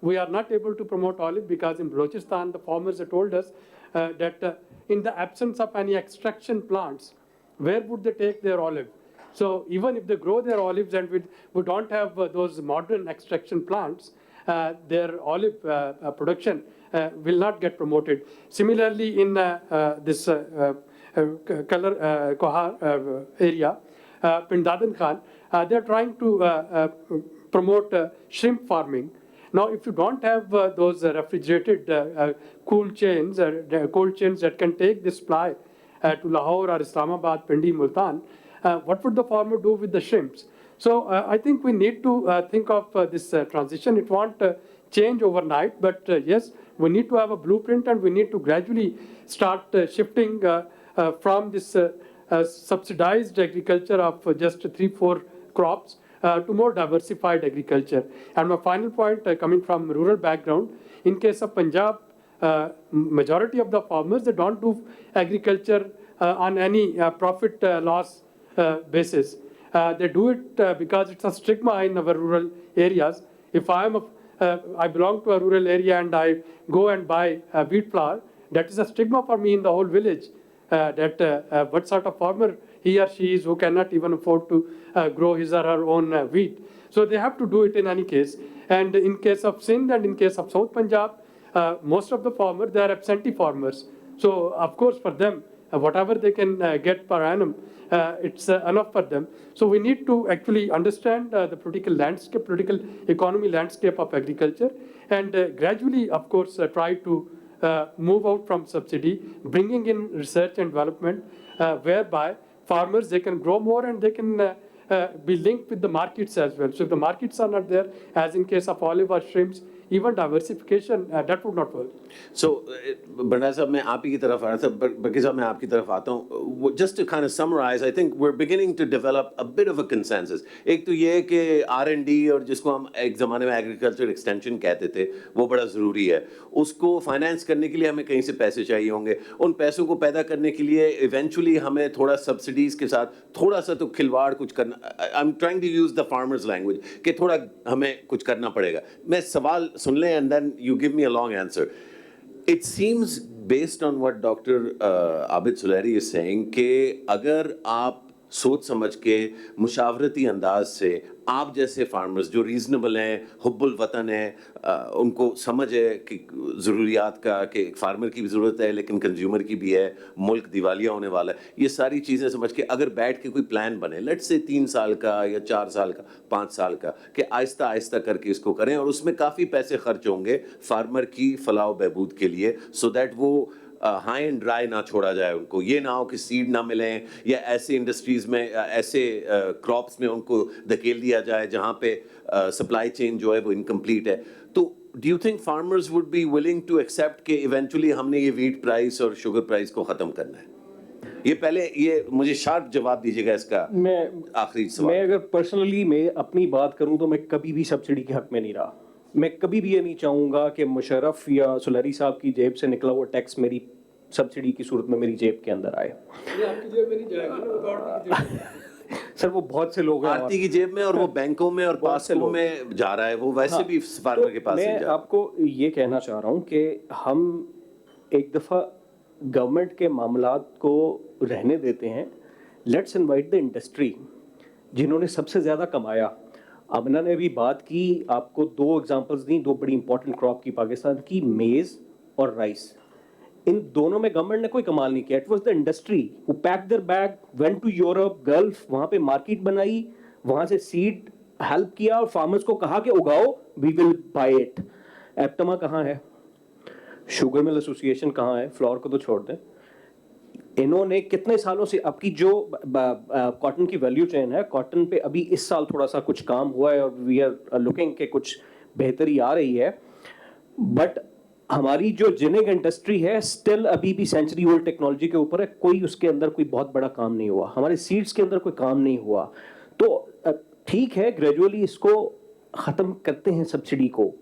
we are not able to promote olive, because in Balochistan, the farmers have told us that in the absence of any extraction plants, where would they take their olive? So even if they grow their olives and we don't have those modern extraction plants, their olive production will not get promoted. Similarly, in this Kohar area, Pindadan Khan, they're trying to promote shrimp farming. Now, if you don't have those refrigerated cold chains that can take this supply to Lahore or Islamabad, Pindi, Multan, what would the farmer do with the shrimps? So I think we need to think of this transition. It won't change overnight, but yes, we need to have a blueprint and we need to gradually start shifting from this subsidized agriculture of just 3-4 crops to more diversified agriculture. And my final point, coming from rural background, in case of Punjab, majority of the farmers, they don't do agriculture on any profit loss basis. They do it because it's a stigma in our rural areas. If I belong to a rural area and I go and buy wheat flour, that is a stigma for me in the whole village. That what sort of farmer he or she is who cannot even afford to grow his or her own wheat. So they have to do it in any case. And in case of Sindh and in case of South Punjab, most of the farmers, they are absentee farmers. So of course for them, whatever they can get per annum, it's enough for them. So we need to actually understand the political landscape, political economy landscape of agriculture, and gradually, of course, try to move out from subsidy, bringing in research and development, whereby farmers, they can grow more and they can be linked with the markets as well. So if the markets are not there, as in case of olive or shrimps, even diversification, that would not work. So, Bhandari Sahab, मैं आप ही की तरफ आ रहा था, Barki Sahab, मैं आपकी तरफ आता हूँ. Just to kind of summarize, I think we're beginning to develop a bit of a consensus. एक तो ये है कि R&D और जिसको हम एक ज़माने में agriculture extension कहते थे, वो बड़ा ज़रूरी है. उसको finance करने के लिए हमें कहीं से पैसे चाहिए होंगे. उन पैसों को पैदा करने के लिए eventually हमें थोड़ा subsidies के साथ थोड़ा सा तो खिलवाड़ कुछ करना. I'm trying to use the farmers language कि थोड़ा हमें कुछ करना पड़ेगा. मैं सवाल सुन लें and then you give me a long answer. It seems, based on what Dr. Abid Suleri is saying, कि अगर आप सोच समझ के मुशावरती अंदाज से आप जैसे फार्मर्स जो रीजनेबल हैं, हुब्बुल वतन हैं, उनको समझ है कि ज़रूरियात का कि फार्मर की भी ज़रूरत है लेकिन कंज्यूमर की भी है, मुल्क दिवालिया होने वाला है, ये सारी चीज़ें समझ के अगर बैठ के कोई प्लान बने, लेट्स से 3 साल का या 4 साल का, 5 साल का, कि आहिस्ता आहिस्ता करके इसको करें और उसमें काफ़ी पैसे खर्च होंगे फार्मर की फलाह बहबूद के लिए, सो दैट वो हाई एंड ड्राई ना छोड़ा जाए उनको. ये ना हो कि सीड ना मिलें या ऐसे इंडस्ट्रीज़ में ऐसे क्रॉप्स में उनको धकेल दिया जाए जहाँ पे सप्लाई चेन जो है वो इनकम्प्लीट है. तो do you think farmers would be willing to accept कि इवेंचुअली हमने ये वीट प्राइस और शुगर प्राइस को ख़त्म करना है? ये पहले ये मुझे शार्प जवाब दीजिएगा इसका. मैं आखिरी सवाल, मैं अगर पर्सनली मैं अपनी बात करूं तो मैं कभी भी सब्सिडी के हक में नहीं रहा. मैं कभी भी ये नहीं चाहूँगा कि मुशर्रफ या सुलहरी साहब की जेब से निकला हुआ टैक्स मेरी सब्सिडी की सूरत में मेरी जेब के अंदर आए. आपकी जेब में नहीं जाएगा ना, वो आड़ती की जेब में. सर वो बहुत से लोग हैं आरती की जेब में और वो बैंकों में और पासकों में जा रहा है, वो वैसे भी फार्मर के पास नहीं जा रहा. मैं आपको ये कहना चाह रहा हूँ कि हम एक दफ़ा गवर्नमेंट के मामलात को रहने देते हैं. लेट्स इनवाइट द इंडस्ट्री जिन्होंने सबसे ज़्यादा कमाया. अमना ने भी बात की, आपको 2 एग्जांपल्स दी, 2 बड़ी इंपॉर्टेंट क्रॉप की, पाकिस्तान की मेज़ और राइस. इन दोनों में गवर्नमेंट ने कोई कमाल नहीं किया. It was the industry who packed their bag, went to Europe, Gulf, वहाँ पे मार्केट बनाई, वहाँ से सीड हेल्प किया और फार्मर्स को कहा कि उगाओ, वी विल बाय इट. एप्टमा कहाँ है? शुगर मिल एसोसिएशन कहाँ है? फ्लोर को तो छोड़ दें. इन्होंने कितने सालों से आपकी जो कॉटन की वैल्यू चेन है, कॉटन पे अभी इस साल थोड़ा सा कुछ काम हुआ है और वी आर लुकिंग के कुछ बेहतरी आ रही है. बट हमारी जो जिनिंग इंडस्ट्री है स्टिल अभी भी सेंचुरी ओल्ड टेक्नोलॉजी के ऊपर है. कोई उसके अंदर कोई बहुत बड़ा काम नहीं हुआ. हमारे सीड्स के अंदर कोई काम नहीं हुआ. तो ठीक है, ग्रेजुअली इसको ख़त्म करते हैं सब्सिडी को,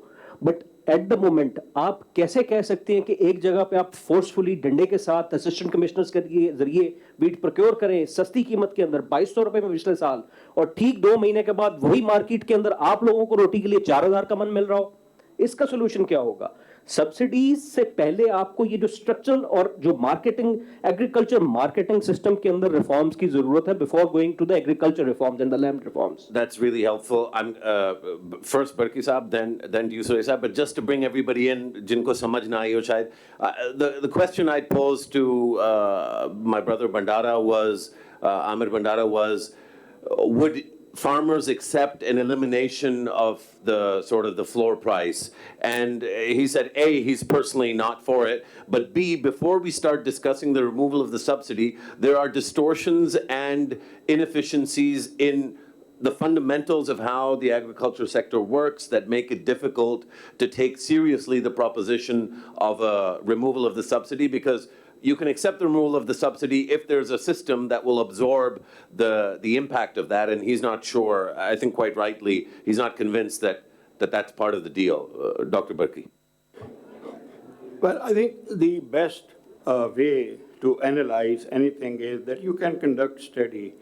बट एट द मोमेंट आप कैसे कह सकते हैं कि एक जगह पे आप फोर्सफुली डंडे के साथ असिस्टेंट कमिश्नर्स के जरिए वीट प्रोक्योर करें सस्ती कीमत के अंदर 2200 रुपए में पिछले साल, और ठीक 2 महीने के बाद वही मार्केट के अंदर आप लोगों को रोटी के लिए 4000 का मन मिल रहा हो? इसका सोल्यूशन क्या होगा? सब्सिडीज से पहले आपको ये जो स्ट्रक्चरल और जो मार्केटिंग एग्रीकल्चर मार्केटिंग सिस्टम के अंदर रिफॉर्म्स की जरूरत है before going to the agriculture reforms and the land reforms. That's really helpful. I'm first Barki Saab, then to you Suresh Saab, but just to bring everybody in जिनको समझ ना आई हो शायद, the question I posed to my brother Bhandara was Amir Bhandara was, would farmers accept an elimination of the sort of the floor price. And he said, A, he's personally not for it, but B, before we start discussing the removal of the subsidy, there are distortions and inefficiencies in the fundamentals of how the agriculture sector works that make it difficult to take seriously the proposition of a removal of the subsidy, because you can accept the removal of the subsidy if there's a system that will absorb the impact of that, and he's not sure. I think quite rightly, he's not convinced that that's part of the deal. Dr. Barki. Well, I think the best way to analyze anything is that you can conduct study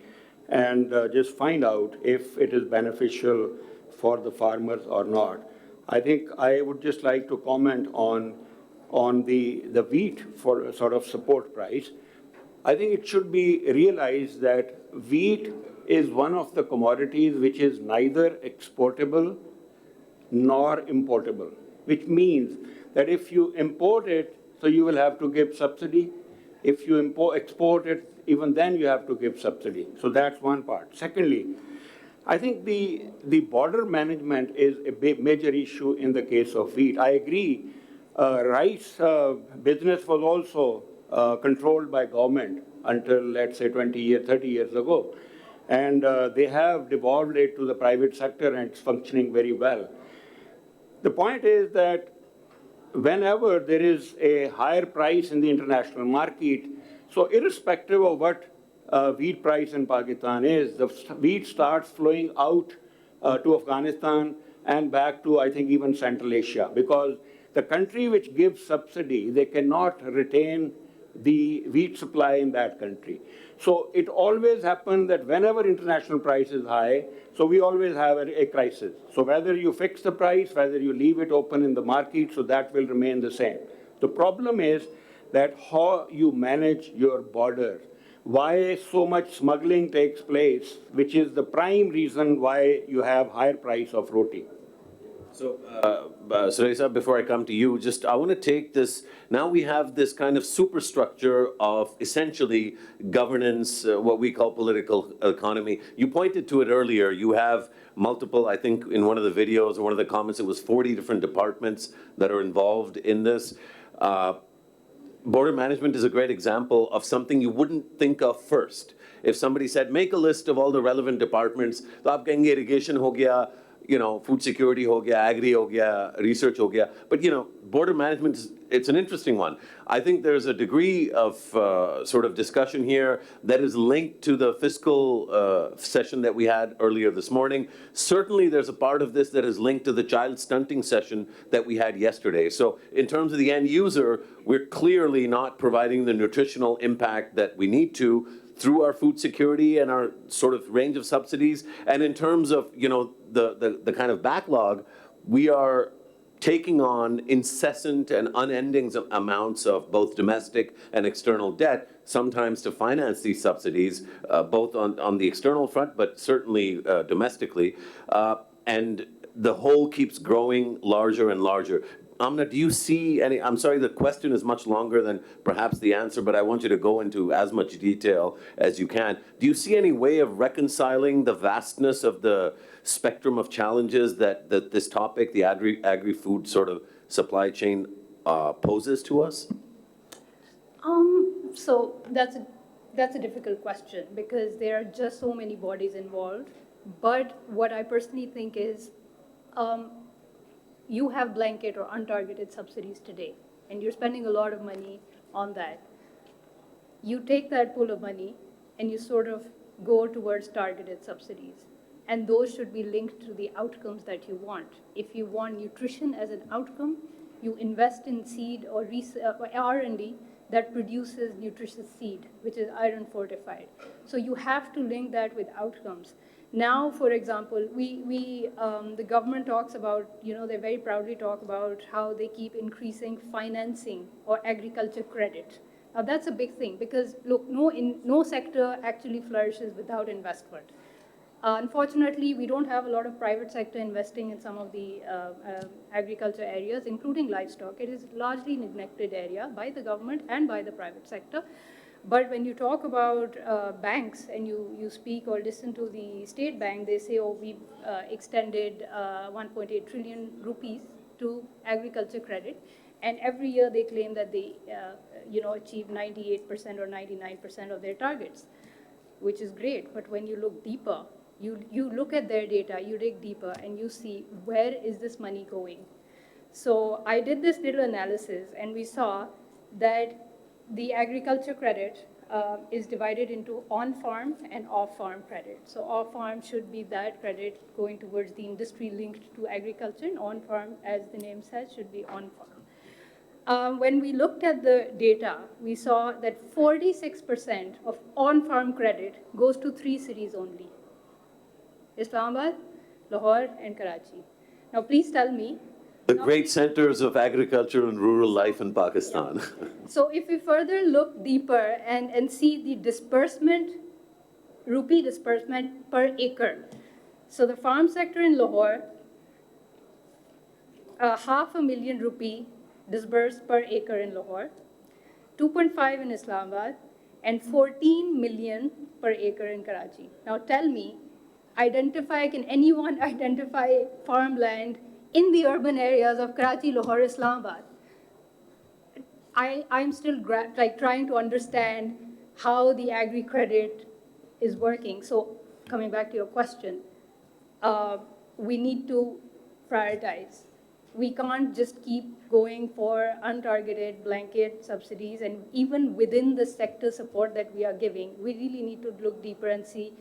and just find out if it is beneficial for the farmers or not. I think I would just like to comment on the wheat for sort of support price. I think it should be realized that wheat is one of the commodities which is neither exportable nor importable, which means that if you import it, so you will have to give subsidy. If you export it, even then you have to give subsidy. So that's one part. Secondly, I think the border management is a major issue in the case of wheat. I agree, rice business was also controlled by government until, let's say, 20 years, 30 years ago. And they have devolved it to the private sector, and it's functioning very well. The point is that whenever there is a higher price in the international market, so irrespective of what wheat price in Pakistan is, the wheat starts flowing out to Afghanistan and back to, I think, even Central Asia, because the country which gives subsidy, they cannot retain the wheat supply in that country. So it always happens that whenever international price is high, so we always have a crisis. So whether you fix the price, whether you leave it open in the market, so that will remain the same. The problem is that how you manage your border, why so much smuggling takes place, which is the prime reason why you have higher price of roti. So, Suresa, before I come to you, just I want to take this, now we have this kind of superstructure of essentially governance, what we call political economy. You pointed to it earlier. You have multiple, I think in one of the videos or one of the comments, it was 40 different departments that are involved in this. Border management is a great example of something you wouldn't think of first. If somebody said, make a list of all the relevant departments, तो आप कहेंगे irrigation हो गया, you know, food security ho gaya, agri ho gaya, research ho gaya. But, you know, border management, it's an interesting one. I think there's a degree of sort of discussion here that is linked to the fiscal session that we had earlier this morning. Certainly there's a part of this that is linked to the child stunting session that we had yesterday. So in terms of the end user, we're clearly not providing the nutritional impact that we need to through our food security and our sort of range of subsidies. And in terms of, you know, the kind of backlog, we are taking on incessant and unending amounts of both domestic and external debt, sometimes to finance these subsidies, both on the external front, but certainly domestically. And the hole keeps growing larger and larger. Amna, do you see any, I'm sorry, the question is much longer than perhaps the answer, but I want you to go into as much detail as you can. Do you see any way of reconciling the vastness of the spectrum of challenges that this topic, the agri-food sort of supply chain, poses to us? So that's a difficult question because there are just so many bodies involved. But what I personally think is, you have blanket or untargeted subsidies today, and you're spending a lot of money on that. You take that pool of money and you sort of go towards targeted subsidies. And those should be linked to the outcomes that you want. If you want nutrition as an outcome, you invest in seed or R&D that produces nutritious seed, which is iron fortified. So you have to link that with outcomes. Now, for example, the government talks about, you know, they very proudly talk about how they keep increasing financing or agriculture credit. Now, that's a big thing because, look, no sector actually flourishes without investment. Unfortunately, we don't have a lot of private sector investing in some of the agriculture areas, including livestock. It is largely neglected area by the government and by the private sector. But when you talk about banks and you speak or listen to the State Bank, they say, oh, we've extended 1.8 trillion rupees to agriculture credit. And every year they claim that they achieve 98% or 99% of their targets, which is great. But when you look deeper, you look at their data, you dig deeper, and you see where is this money going. So I did this little analysis, and we saw that the agriculture credit is divided into on-farm and off-farm credit. So off-farm should be that credit going towards the industry linked to agriculture, and on-farm, as the name says, should be on-farm. When we looked at the data, we saw that 46% of on-farm credit goes to 3 cities only: Islamabad, Lahore, and Karachi. Now, please tell me. The great centers of agriculture and rural life in Pakistan. So if we further look deeper and see the disbursement, rupee disbursement per acre. So the farm sector in Lahore, 500,000 rupee disbursed per acre in Lahore, 2.5 in Islamabad, and 14 million per acre in Karachi. Now tell me, can anyone identify farmland in the urban areas of Karachi, Lahore, Islamabad? I'm still trying to understand how the agri credit is working. So coming back to your question, we need to prioritize. We can't just keep going for untargeted blanket subsidies, and even within the sector support that we are giving, we really need to look deeper and see,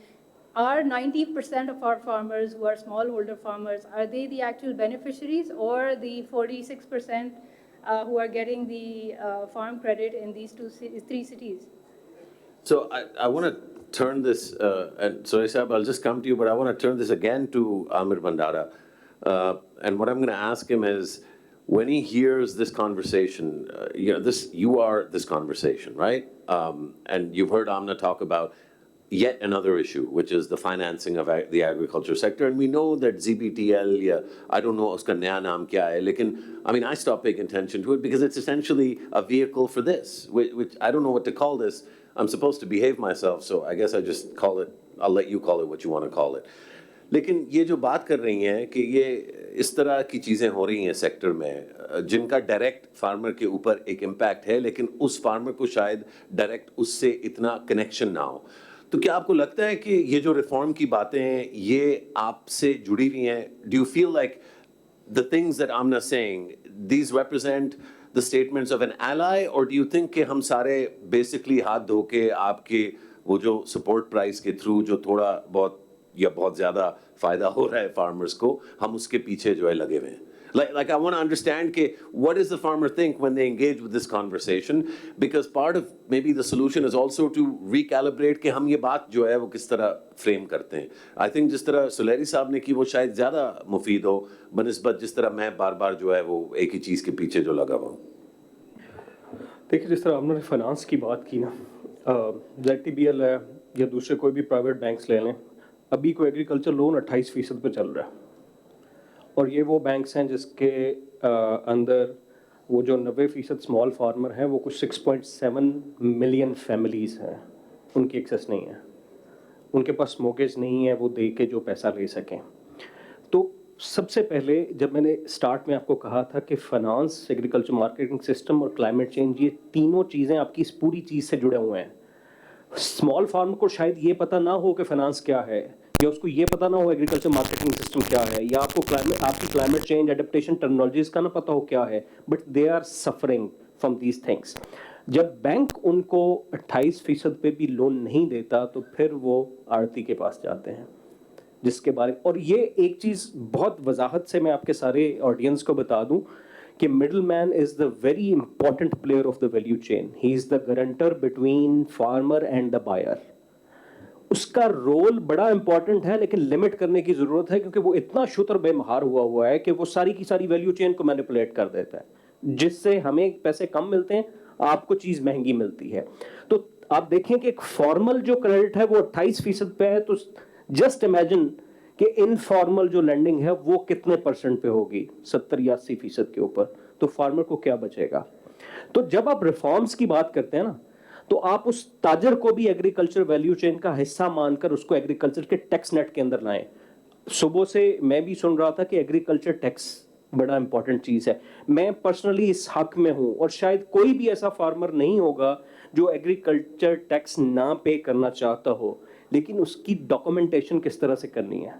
are 90% of our farmers who are smallholder farmers, are they the actual beneficiaries, or the 46% who are getting the farm credit in these 3 cities? So I want to turn this, and sorry, Saab, I'll just come to you, but I want to turn this again to Amir Bandara. And what I'm going to ask him is, when he hears this conversation, you are this conversation, right? And you've heard Amna talk about yet another issue, which is the financing of the agriculture sector. And we know that ZBTL, I don't know uska naya naam kya hai, lekin, I mean, I stopped paying attention to it because it's essentially a vehicle for this, which I don't know what to call this. I'm supposed to behave myself, so I guess I just call it, I'll let you call it what you want to call it. लेकिन ये जो बात कर रही हैं कि ये इस तरह की चीज़ें हो रही हैं सेक्टर में जिनका डायरेक्ट फार्मर के ऊपर एक इम्पैक्ट है, लेकिन उस फार्मर को शायद डायरेक्ट उससे इतना कनेक्शन ना हो, तो क्या आपको लगता है कि ये जो रिफॉर्म की बातें हैं ये आपसे जुड़ी हुई हैं? Do you feel like the things that Amna saying, these represent the statements of an ally, और डू यू थिंक कि हम सारे बेसिकली हाथ धो के आपके वो जो सपोर्ट प्राइस के थ्रू जो थोड़ा बहुत या बहुत ज़्यादा फ़ायदा हो रहा है फार्मर्स को, हम उसके पीछे जो है लगे हुए हैं? Like I want to understand what does the farmer think when they engage with this conversation, because part of maybe the solution is also to recalibrate कि हम ये बात जो है वो किस तरह फ्रेम करते हैं. I think जिस तरह सुलेरी साहब ने की वो शायद ज़्यादा मुफीद हो बनिस्बत जिस तरह मैं बार-बार जो है वो एक ही चीज़ के पीछे जो लगा हुआ. देखिए, जिस तरह हमने फाइनेंस की बात की ना, ZTBL है या दूसरे कोई भी प्राइवेट बैंक्स ले लें, अभी कोई एग्रीकल्चर लोन 28% पे चल रहा है, और ये वो बैंक्स हैं जिसके अंदर वो जो 90% स्मॉल फार्मर हैं वो कुछ 6.7 मिलियन फैमिलीज़ हैं, उनकी एक्सेस नहीं है, उनके पास मोर्गेज नहीं है वो दे के जो पैसा ले सकें. तो सबसे पहले जब मैंने स्टार्ट में आपको कहा था कि फाइनेंस, एग्रीकल्चर मार्केटिंग सिस्टम और क्लाइमेट चेंज, ये तीनों चीज़ें आपकी इस पूरी चीज़ से जुड़े हुए हैं. स्मॉल फार्मर को शायद ये पता ना हो कि फाइनेंस क्या है, या उसको ये पता ना हो एग्रीकल्चर मार्केटिंग सिस्टम क्या है, या आपकी क्लाइमेट चेंज एडेप्टेशन टर्मिनोलॉजीज का ना पता हो क्या है, but they are suffering from these things. जब बैंक उनको 28% पे भी लोन नहीं देता तो फिर वो आड़ती के पास जाते हैं, जिसके बारे, और ये एक चीज़ बहुत वजाहत से मैं आपके सारे ऑडियंस को बता दूं कि middle man is the very important player of the value chain. He is the guarantor between farmer and the buyer. उसका रोल बड़ा इंपॉर्टेंट है, लेकिन लिमिट करने की ज़रूरत है, क्योंकि वो इतना शुतर बेमहार हुआ है कि वो सारी की सारी वैल्यू चेन को मैनिपुलेट कर देता है, जिससे हमें पैसे कम मिलते हैं, आपको चीज़ महंगी मिलती है. तो आप देखें कि एक फॉर्मल जो क्रेडिट है वो 28% पे है, तो जस्ट इमेजिन कि इनफॉर्मल जो लैंडिंग है वो कितने % पे होगी, 70 या 80% के ऊपर, तो फार्मर को क्या बचेगा. तो जब आप रिफॉर्म्स की बात करते हैं ना, तो आप उस ताजर को भी एग्रीकल्चर वैल्यू चेन का हिस्सा मानकर उसको एग्रीकल्चर के टैक्स नेट के अंदर लाएं। सुबह से मैं भी सुन रहा था कि एग्रीकल्चर टैक्स बड़ा इंपॉर्टेंट चीज है। मैं पर्सनली इस हक में हूं और शायद कोई भी ऐसा फार्मर नहीं होगा जो एग्रीकल्चर टैक्स ना पे करना चाहता हो, लेकिन उसकी डॉक्यूमेंटेशन किस तरह से करनी है?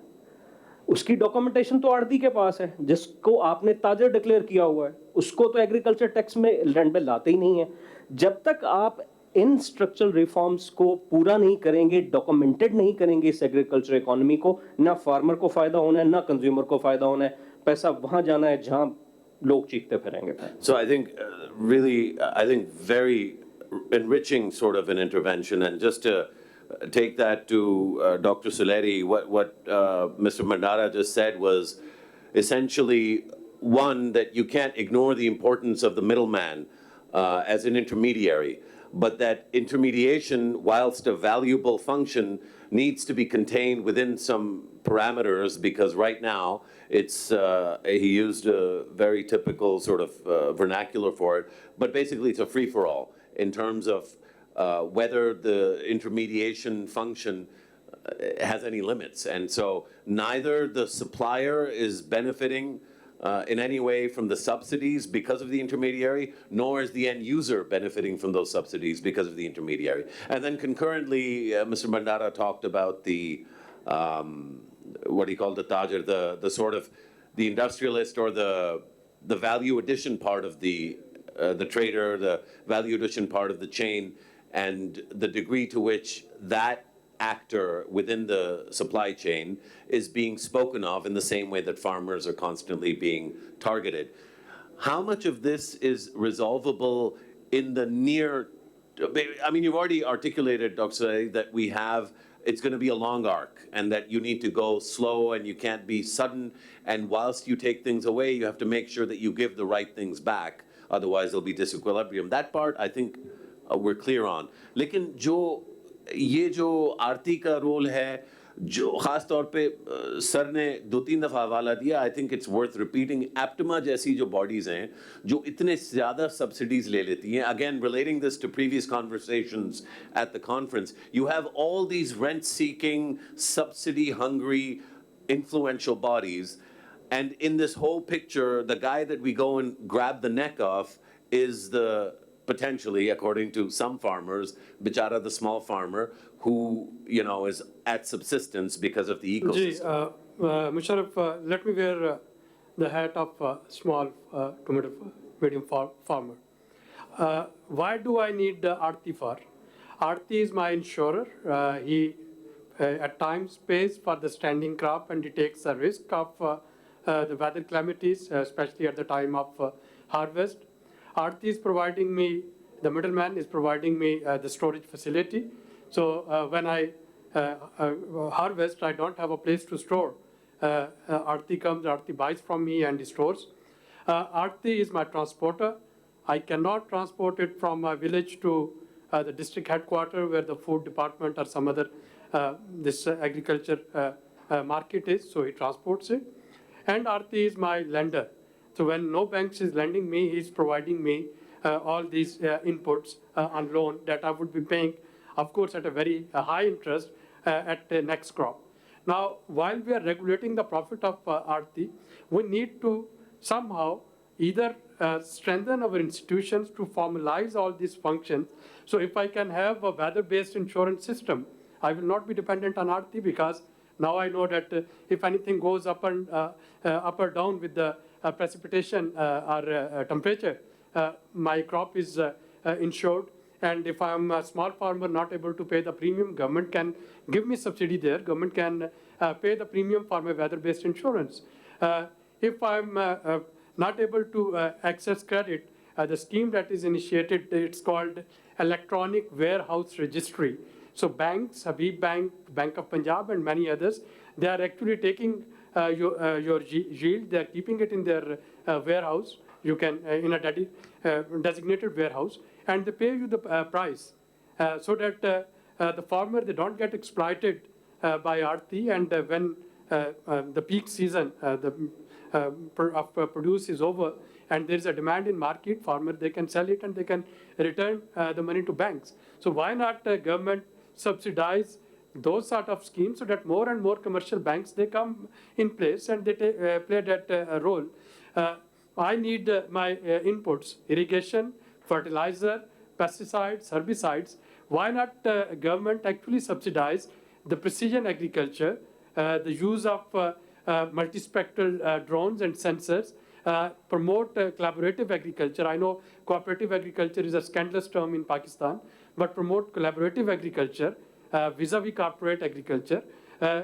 उसकी डॉक्यूमेंटेशन तो आड़ती के पास है, जिसको आपने ताजर डिक्लेयर किया हुआ है, उसको तो एग्रीकल्चर टैक्स में लैंड में लाते ही नहीं है। जब तक आप इन स्ट्रक्चरल रिफॉर्म्स को पूरा नहीं करेंगे, डॉक्यूमेंटेड नहीं करेंगे इस एग्रीकल्चर इकोनॉमी को, ना फार्मर को फायदा होना है, ना कंज्यूमर को फायदा होना है। पैसा वहां जाना है जहां लोग चीखते फिरेंगे। So I think I think very enriching sort of an intervention, and just to take that to Dr. Suleri, what Mr. Mandara just said was essentially one, that you can't ignore the importance of the middleman as an intermediary, but that intermediation, whilst a valuable function, needs to be contained within some parameters, because right now it's, he used a very typical sort of vernacular for it, but basically it's a free-for-all in terms of whether the intermediation function has any limits. And so neither the supplier is benefiting in any way from the subsidies because of the intermediary, nor is the end user benefiting from those subsidies because of the intermediary. And then concurrently, Mr. Mandara talked about the, what he called the tajir, the sort of the industrialist or the value addition part of the trader, the value addition part of the chain, and the degree to which that actor within the supply chain is being spoken of in the same way that farmers are constantly being targeted. How much of this is resolvable in the near, I mean, you've already articulated, Dr. Say, that we have, it's going to be a long arc, and that you need to go slow and you can't be sudden, and whilst you take things away, you have to make sure that you give the right things back, otherwise there'll be disequilibrium. That part, I think, we're clear on. लेकिन ये जो आरती का role है, जो खास तौर पे sir ने 2-3 दफ़ा हवाला दिया, I think it's worth repeating. एप्टमा जैसी जो बॉडीज हैं जो इतने ज़्यादा सब्सिडीज ले लेती हैं, again relating this to previous conversations at the conference, you have all these rent seeking, subsidy hungry, influential bodies, and in this whole picture, the guy that we go and grab the neck of is the, potentially, according to some farmers, bichara the small farmer who, you know, is at subsistence because of the ecosystem. Musharraf, let me wear the hat of small to medium farmer. Why do I need Aarti for? Aarti is my insurer. He at times pays for the standing crop, and he takes the risk of the weather calamities, especially at the time of harvest. Aarti is providing me, the middleman is providing me the storage facility. So when I harvest, I don't have a place to store. Aarti comes, Aarti buys from me and stores. Aarti is my transporter. I cannot transport it from my village to the district headquarters where the food department or some other this agriculture market is, so he transports it. And Aarti is my lender. So when no banks is lending me, he's providing me all these inputs on loan that I would be paying, of course, at a very high interest at the next crop. Now, while we are regulating the profit of Aarti, we need to somehow either strengthen our institutions to formalize all these functions. So if I can have a weather-based insurance system, I will not be dependent on Aarti, because now I know that if anything goes up or down with the precipitation or temperature, my crop is insured. And if I'm a small farmer not able to pay the premium, government can give me subsidy there. Government can pay the premium for my weather-based insurance. If I'm not able to access credit, the scheme that is initiated, it's called Electronic Warehouse Registry. So banks, Habib Bank, Bank of Punjab, and many others, they are actually taking your yield, they are keeping it in their warehouse. You can, in a designated warehouse, and they pay you the price so that the farmer, they don't get exploited by Aarti, and when the peak season of produce is over and there's a demand in market, farmer, they can sell it and they can return the money to banks. So why not government subsidize those sort of schemes so that more and more commercial banks, they come in place and they play that role. I need my inputs, irrigation, fertilizer, pesticides, herbicides. Why not government actually subsidize the precision agriculture, the use of multispectral drones and sensors, promote collaborative agriculture. I know cooperative agriculture is a scandalous term in Pakistan, but promote collaborative agriculture vis-a-vis corporate agriculture,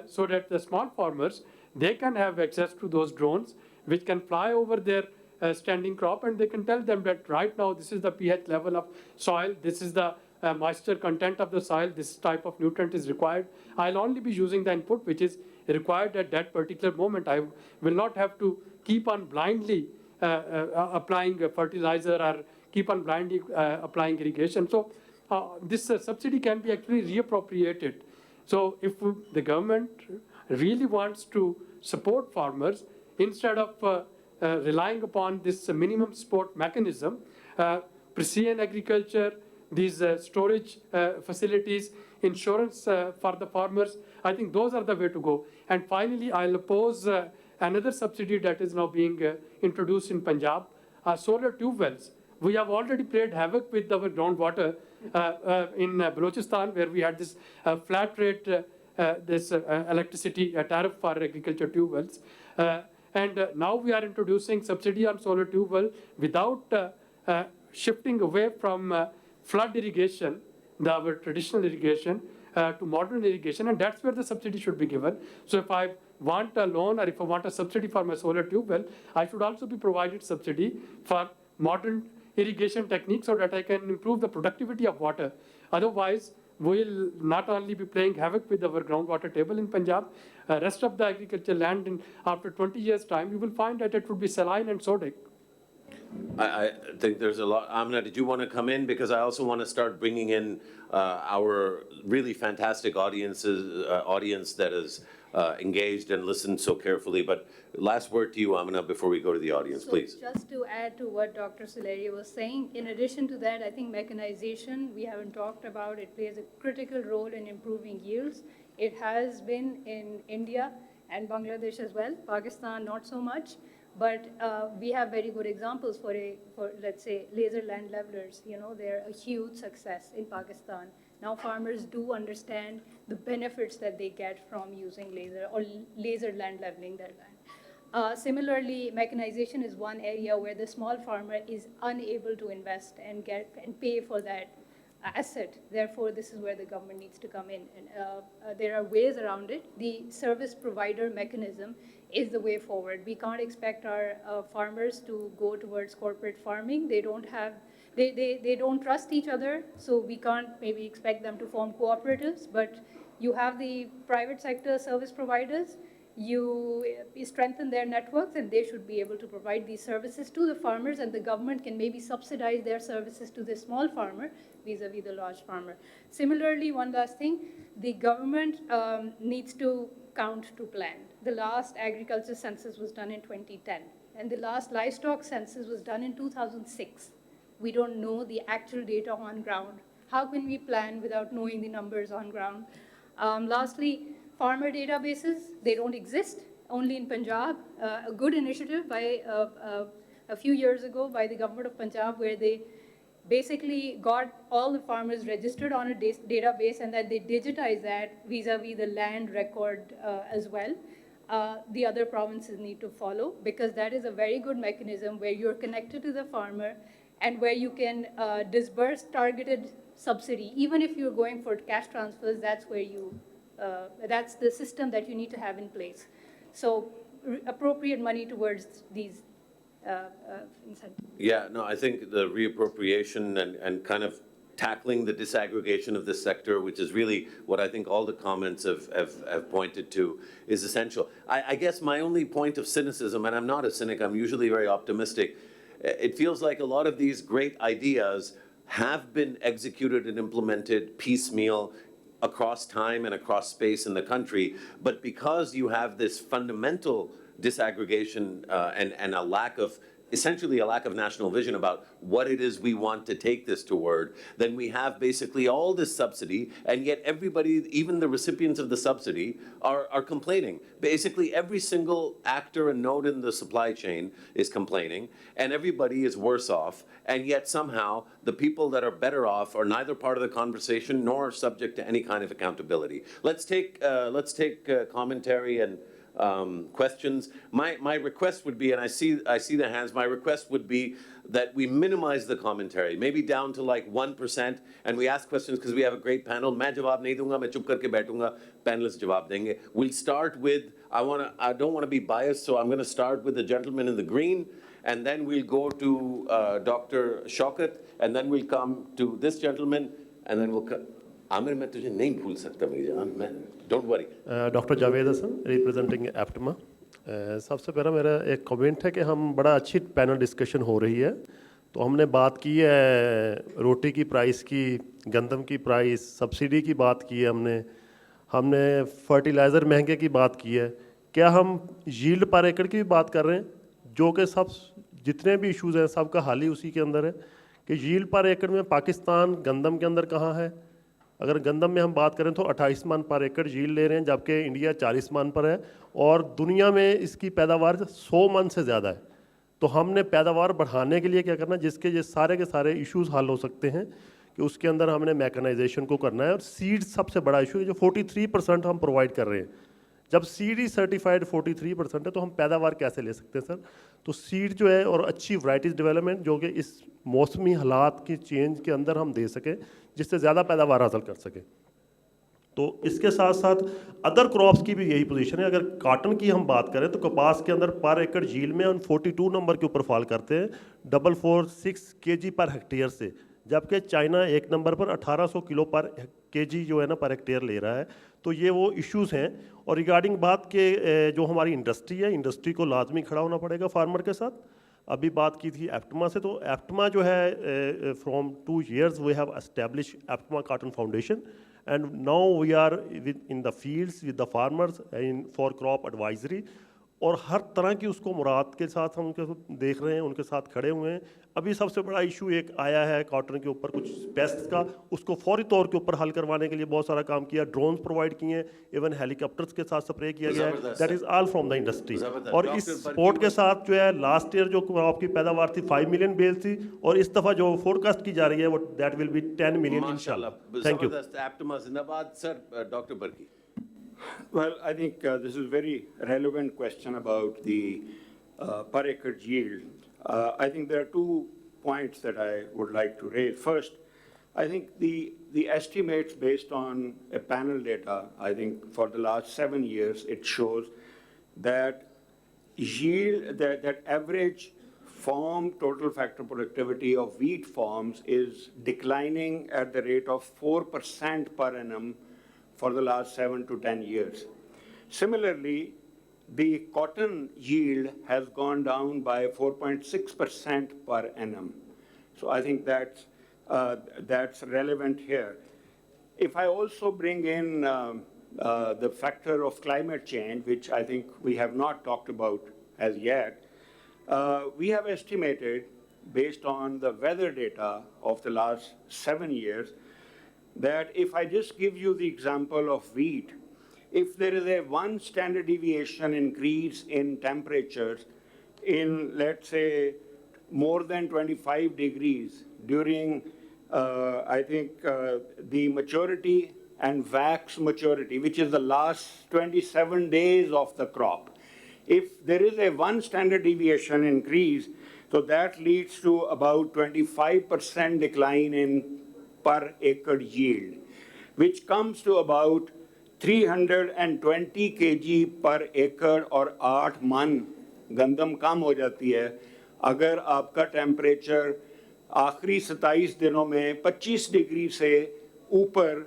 so that the small farmers, they can have access to those drones which can fly over their standing crop, and they can tell them that right now this is the pH level of soil, this is the moisture content of the soil, this type of nutrient is required. I'll only be using the input which is required at that particular moment. I will not have to keep on blindly applying fertilizer or keep on blindly applying irrigation. So this subsidy can be actually reappropriated. So if the government really wants to support farmers, instead of relying upon this minimum support mechanism, precision agriculture, these storage facilities, insurance for the farmers, I think those are the way to go. And finally, I'll oppose another subsidy that is now being introduced in Punjab, solar tube wells. We have already played havoc with our groundwater in Balochistan, where we had this flat rate, this electricity tariff for agriculture tube wells. And now we are introducing subsidy on solar tube well without shifting away from flood irrigation, our traditional irrigation, to modern irrigation, and that's where the subsidy should be given. So if I want a loan or if I want a subsidy for my solar tube well, I should also be provided subsidy for modern irrigation techniques so that I can improve the productivity of water. Otherwise, we'll not only be playing havoc with our groundwater table in Punjab, rest of the agriculture land, in after 20 years' time, you will find that it would be saline and sodic. I think there's a lot. Amna, did you want to come in? Because I also want to start bringing in our really fantastic audience that is engaged and listened so carefully. But last word to you, Amna, before we go to the audience, please. Just to add to what Dr. Suleri was saying, in addition to that, I think mechanization, we haven't talked about, it plays a critical role in improving yields. It has been in India and Bangladesh as well, Pakistan not so much. But we have very good examples for let's say, laser land levelers. You know, they're a huge success in Pakistan. Now farmers do understand the benefits that they get from using laser land leveling their land. Similarly, mechanization is one area where the small farmer is unable to invest and pay for that asset. Therefore, this is where the government needs to come in. And there are ways around it. The service provider mechanism is the way forward. We can't expect our farmers to go towards corporate farming. They don't have, they don't trust each other, so we can't maybe expect them to form cooperatives, but you have the private sector service providers, you strengthen their networks, and they should be able to provide these services to the farmers, and the government can maybe subsidize their services to the small farmer vis-a-vis the large farmer. Similarly, one last thing, the government needs to count to plan. The last agriculture census was done in 2010, and the last livestock census was done in 2006. We don't know the actual data on ground. How can we plan without knowing the numbers on ground? Lastly, farmer databases, they don't exist, only in Punjab. A good initiative by a few years ago by the government of Punjab, where they basically got all the farmers registered on a database, and that they digitize that vis-a-vis the land record as well. The other provinces need to follow, because that is a very good mechanism where you're connected to the farmer and where you can disburse targeted subsidy. Even if you're going for cash transfers, that's where you, that's the system that you need to have in place. So appropriate money towards these incentives. Yeah, no, I think the reappropriation and kind of tackling the disaggregation of this sector, which is really what I think all the comments have pointed to, is essential. I guess my only point of cynicism, and I'm not a cynic, I'm usually very optimistic, it feels like a lot of these great ideas have been executed and implemented piecemeal across time and across space in the country, but because you have this fundamental disaggregation and a lack of essentially a lack of national vision about what it is we want to take this toward, then we have basically all this subsidy, and yet everybody, even the recipients of the subsidy, are complaining. Basically, every single actor and node in the supply chain is complaining, and everybody is worse off, and yet somehow the people that are better off are neither part of the conversation nor subject to any kind of accountability. Let's take commentary and questions. My request would be, and I see the hands, my request would be that we minimize the commentary, maybe down to like 1%, and we ask questions because we have a great panel. मैं जवाब नहीं दूंगा, मैं चुप करके बैठूंगा, panelists जवाब देंगे. We'll start with, I don't want to be biased, so I'm going to start with the gentleman in the green, and then we'll go to Dr. Shaukat, and then we'll come to this gentleman, and then we'll Aamir मैं तुझे नहीं भूल सकता मेरी जान, मैं don't worry. Doctor Javed Hasan representing APTMA. सबसे पहला मेरा एक कमेंट है कि हम बड़ा अच्छी पैनल डिस्कशन हो रही है. तो हमने बात की है रोटी की प्राइस की, गंदम की प्राइस, सब्सिडी की बात की है, हमने फर्टिलाइज़र महंगे की बात की है. क्या हम यील्ड पर एकड़ की भी बात कर रहे हैं, जो कि सब जितने भी इश्यूज़ हैं सबका हल ही उसी के अंदर है कि यील्ड पर एकड़ में पाकिस्तान गंदम के अंदर कहाँ है. अगर गंदम में हम बात करें तो 28 मन पर एकड़ यील्ड ले रहे हैं, जबकि इंडिया 40 मन पर है, और दुनिया में इसकी पैदावार 100 मन से ज़्यादा है. तो हमने पैदावार बढ़ाने के लिए क्या करना है, जिसके ये सारे के सारे इश्यूज़ हल हो सकते हैं कि उसके अंदर हमने मैकेनाइजेशन को करना है. और सीड सबसे बड़ा इशू है, जो 43% हम प्रोवाइड कर रहे हैं. जब सीड ही सर्टिफाइड 43% है तो हम पैदावार कैसे ले सकते हैं सर. तो सीड जो है और अच्छी वैराइटीज़ डेवलपमेंट जो कि इस मौसमी हालात की चेंज के अंदर हम दे सकें, जिससे ज़्यादा पैदावार हासिल कर सकें. तो इसके साथ साथ अदर क्रॉप्स की भी यही पोजीशन है. अगर कॉटन की हम बात करें तो कपास के अंदर पर एकड़ यील्ड में हम 42 नंबर के ऊपर फॉल करते हैं, 446 kg पर हेक्टेयर से, जबकि चाइना एक नंबर पर 1800 किलो पर kg जो है ना पर हेक्टेयर ले रहा है. तो ये वो इश्यूज़ हैं. और रिगार्डिंग बात के जो हमारी इंडस्ट्री है, इंडस्ट्री को लाजमी खड़ा होना पड़ेगा फार्मर के साथ. अभी बात की थी एप्टमा से, तो एप्टमा जो है from 2 years we have establish APTMA cotton foundation, and now we are in the fields with the farmers for crop advisory. और हर तरह की उसको मुराद के साथ हम उनके देख रहे हैं, उनके साथ खड़े हुए हैं. अभी सबसे बड़ा इशू एक आया है कॉटन के ऊपर कुछ पेस्ट का, उसको फौरी तौर के ऊपर हल करवाने के लिए बहुत सारा काम किया, ड्रोन्स प्रोवाइड किए हैं, इवन हेलीकॉप्टर्स के साथ स्प्रे किया गया है. That is all from the industry. और इस सपोर्ट के साथ जो है लास्ट ईयर जो क्रॉप की पैदावार थी 5 मिलियन बेल्स थी, और इस दफ़ा जो फोरकास्ट की जा रही है वो दैट विल बी 10 मिलियन इंशाल्लाह. Thank you. Doctor बर्की. Well, I think this is a very relevant question about the per acre yield. I think there are 2 points that I would like to raise. First, I think the estimates based on a panel data, I think for the last 7 years, it shows that yield, that average farm total factor productivity of wheat farms is declining at the rate of 4% per annum for the last 7 to 10 years. Similarly, the cotton yield has gone down by 4.6% per annum. So I think that's relevant here. If I also bring in the factor of climate change, which I think we have not talked about as yet, we have estimated, based on the weather data of the last 7 years, that if I just give you the example of wheat, if there is a 1 standard deviation increase in temperatures in, let's say, more than 25 degrees during, I think, the maturity and wax maturity, which is the last 27 days of the crop. If there is a 1 standard deviation increase, so that leads to about 25% decline in per acre yield, which comes to about 320 kg per acre और 8 मन गंदम कम हो जाती है अगर आपका temperature आखिरी 27 दिनों में 25 डिग्री से ऊपर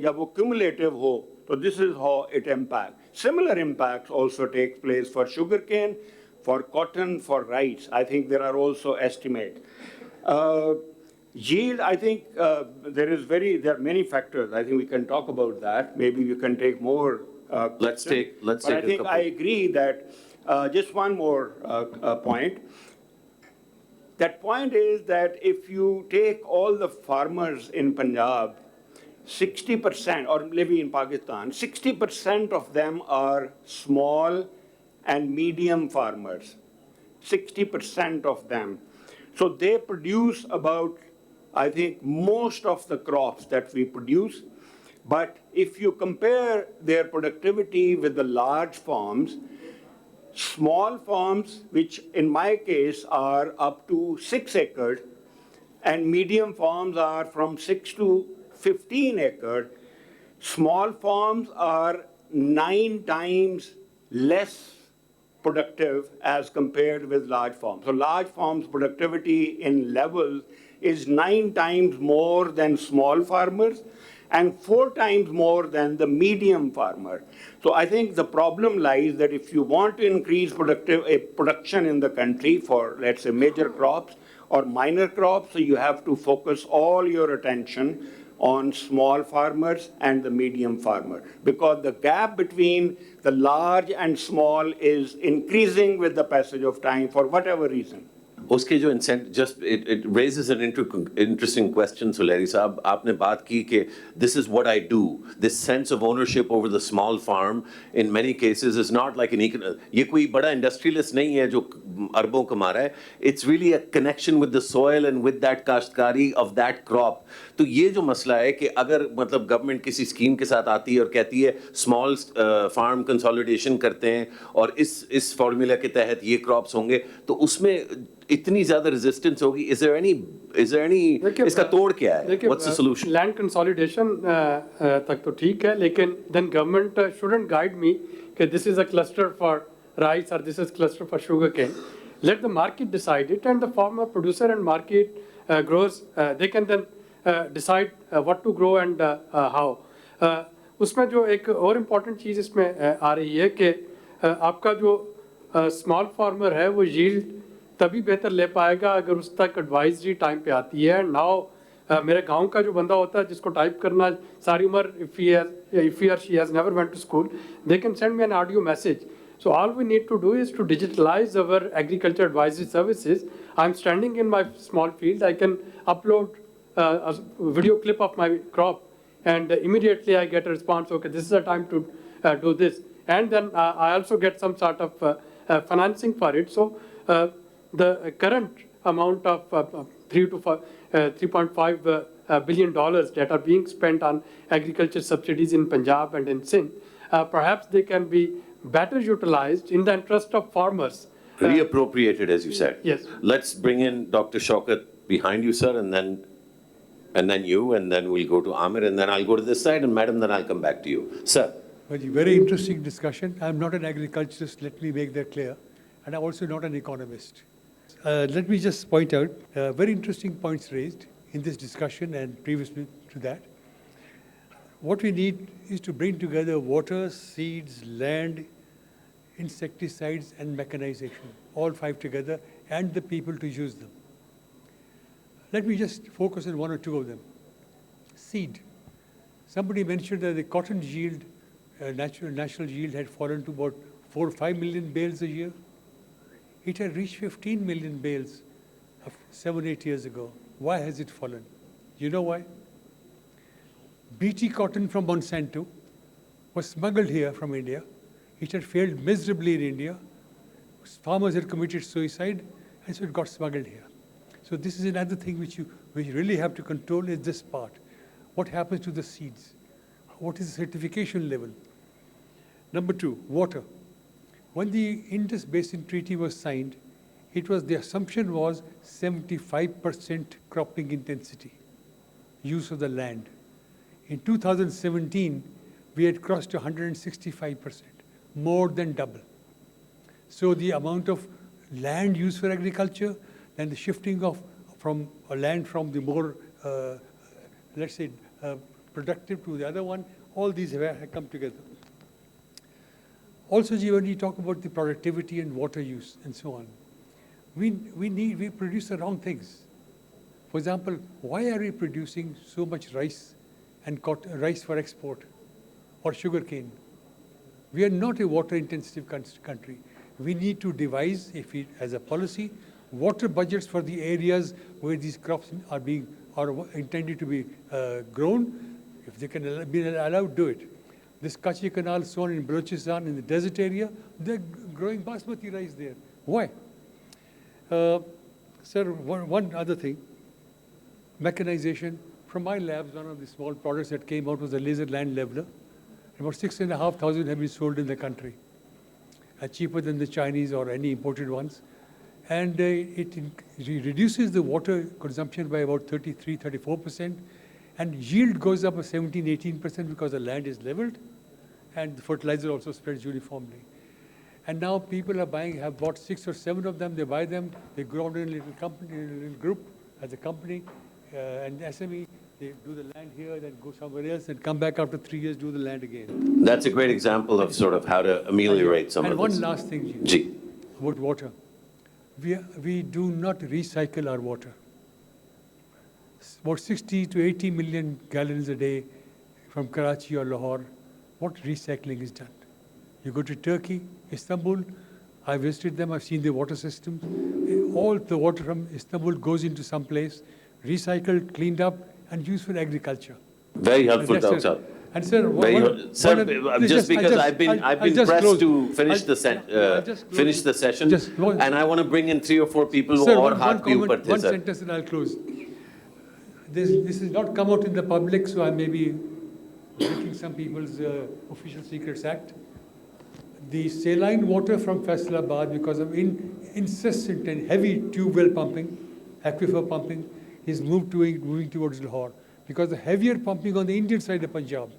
जब वो क्यूमुलेटिव हो, तो this is how it impacts. Similar impacts also take place for sugarcane, for cotton, for rice. I think there are also estimates. Yield, I think there are many factors. I think we can talk about that. Maybe you can take more. Let's take I think I agree that just one more point. that point is that if you take all the farmers in Punjab, 60%, or maybe in Pakistan, 60% of them are small and medium farmers. 60% of them. So they produce about, I think, most of the crops that we produce. But if you compare their productivity with the large farms, small farms, which in my case are up to 6 acres, and medium farms are from 6 to 15 acres, small farms are 9 times less productive as compared with large farms. So large farms' productivity in levels is 9 times more than small farmers and 4 times more than the medium farmer. So I think the problem lies that if you want to increase production in the country for, let's say, major crops or minor crops, so you have to focus all your attention on small farmers and the medium farmer, because the gap between the large and small is increasing with the passage of time for whatever reason. उसके जो इंसेंट just it raises an interesting question Suleri साहब आपने बात की कि this is what I do this sense of ownership over the small farm in many cases is not like an ये कोई बड़ा इंडस्ट्रियलिस्ट नहीं है जो अरबों कमा रहा है it's really a connection with the soil and with that काश्तकारी ऑफ दैट क्रॉप तो ये जो मसला है कि अगर मतलब गवर्नमेंट किसी स्कीम के साथ आती है और कहती है स्मॉल फार्म कंसोलिडेशन करते हैं और इस फॉर्मूला के तहत ये क्रॉप्स होंगे तो उसमें इतनी ज्यादा रेजिस्टेंस होगी इज देयर एनी इसका तोड़ क्या है what's the solution land consolidation तक तो ठीक है लेकिन then government shouldn't guide me कि this is a cluster for rice और this is cluster for sugar cane let the market decide it and the farmer producer and market grows they can then decide what to grow and how उसमें जो एक और important चीज़ इसमें आ रही है कि आपका जो स्मॉल फार्मर है वो यील्ड तभी बेहतर ले पाएगा अगर उस तक एडवाइजरी टाइम पे आती है नाउ मेरे गांव का जो बंदा होता है जिसको टाइप करना सारी उम्र इफ ही और she has never went to school they can send me an audio message so all we need to do is to digitalize our agriculture advisory services. I'm standing in my small field, I can upload a video clip of my crop and immediately I get a response, okay, this is the time to do this. And then I also get some sort of financing for it. So the current amount of $3.5 billion that are being spent on agriculture subsidies in Punjab and in Sindh, perhaps they can be better utilized in the interest of farmers. Reappropriated, as you said. Yes. Let's bring in Dr. Shaukat behind you, sir, and then you, and then we'll go to Amir, and then I'll go to this side, and madam, then I'll come back to you. Sir. Well, very interesting discussion. I'm not an agriculturist, let me make that clear, and I'm also not an economist. Let me just point out very interesting points raised in this discussion and previously to that. What we need is to bring together water, seeds, land, insecticides, and mechanization, all 5 together, and the people to use them. Let me just focus on 1 or 2 of them. Seed. Somebody mentioned that the cotton yield, national yield had fallen to about 4 or 5 million bales a year. It had reached 15 million bales 7 or 8 years ago. Why has it fallen? You know why? BT cotton from Monsanto was smuggled here from India. It had failed miserably in India. Farmers had committed suicide, and so it got smuggled here. So this is another thing which you really have to control is this part. What happens to the seeds? What is the certification level? Number 2, water. When the Indus Basin Treaty was signed, the assumption was 75% cropping intensity, use of the land. In 2017, we had crossed 165%, more than double. So the amount of land used for agriculture and the shifting from land from the more, let's say, productive to the other one, all these have come together. Also, when you talk about the productivity and water use and so on, we produce the wrong things. For example, why are we producing so much rice and rice for export or sugar cane? We are not a water-intensive country. We need to devise, as a policy, water budgets for the areas where these crops are intended to be grown. If they can be allowed, do it. This Kachi Canal, so on in Balochistan, in the desert area, they're growing basmati rice there. Why? Sir, one other thing, mechanization. From my labs, one of the small products that came out was a laser land leveler. About 6,500 have been sold in the country, cheaper than the Chinese or any imported ones. And it reduces the water consumption by about 33-34%, and yield goes up by 17-18% because the land is leveled, and the fertilizer also spreads uniformly. And now people have bought 6 or 7 of them. They buy them, they grow in a little company, in a little group as a company, and SME. They do the land here, then go somewhere else, and come back after 3 years, do the land again. That's a great example of sort of how to ameliorate some of this. And one last thing, Ji. about water. We do not recycle our water. About 60 to 80 million gallons a day from Karachi or Lahore. What recycling is done? You go to Turkey, Istanbul, I visited them, I've seen the water systems. All the water from Istanbul goes into some place, recycled, cleaned up, and used for agriculture. Very helpful, Dr. And sir, just because I've been pressed to finish the session, and I want to bring in 3 or 4 people who are hard to one sentence and I'll close. This has not come out in the public, so I may be breaking some people's Official Secrets Act. The saline water from Faisalabad, because of incessant and heavy tube well pumping, aquifer pumping, is moving towards Lahore, because the heavier pumping on the Indian side of Punjab,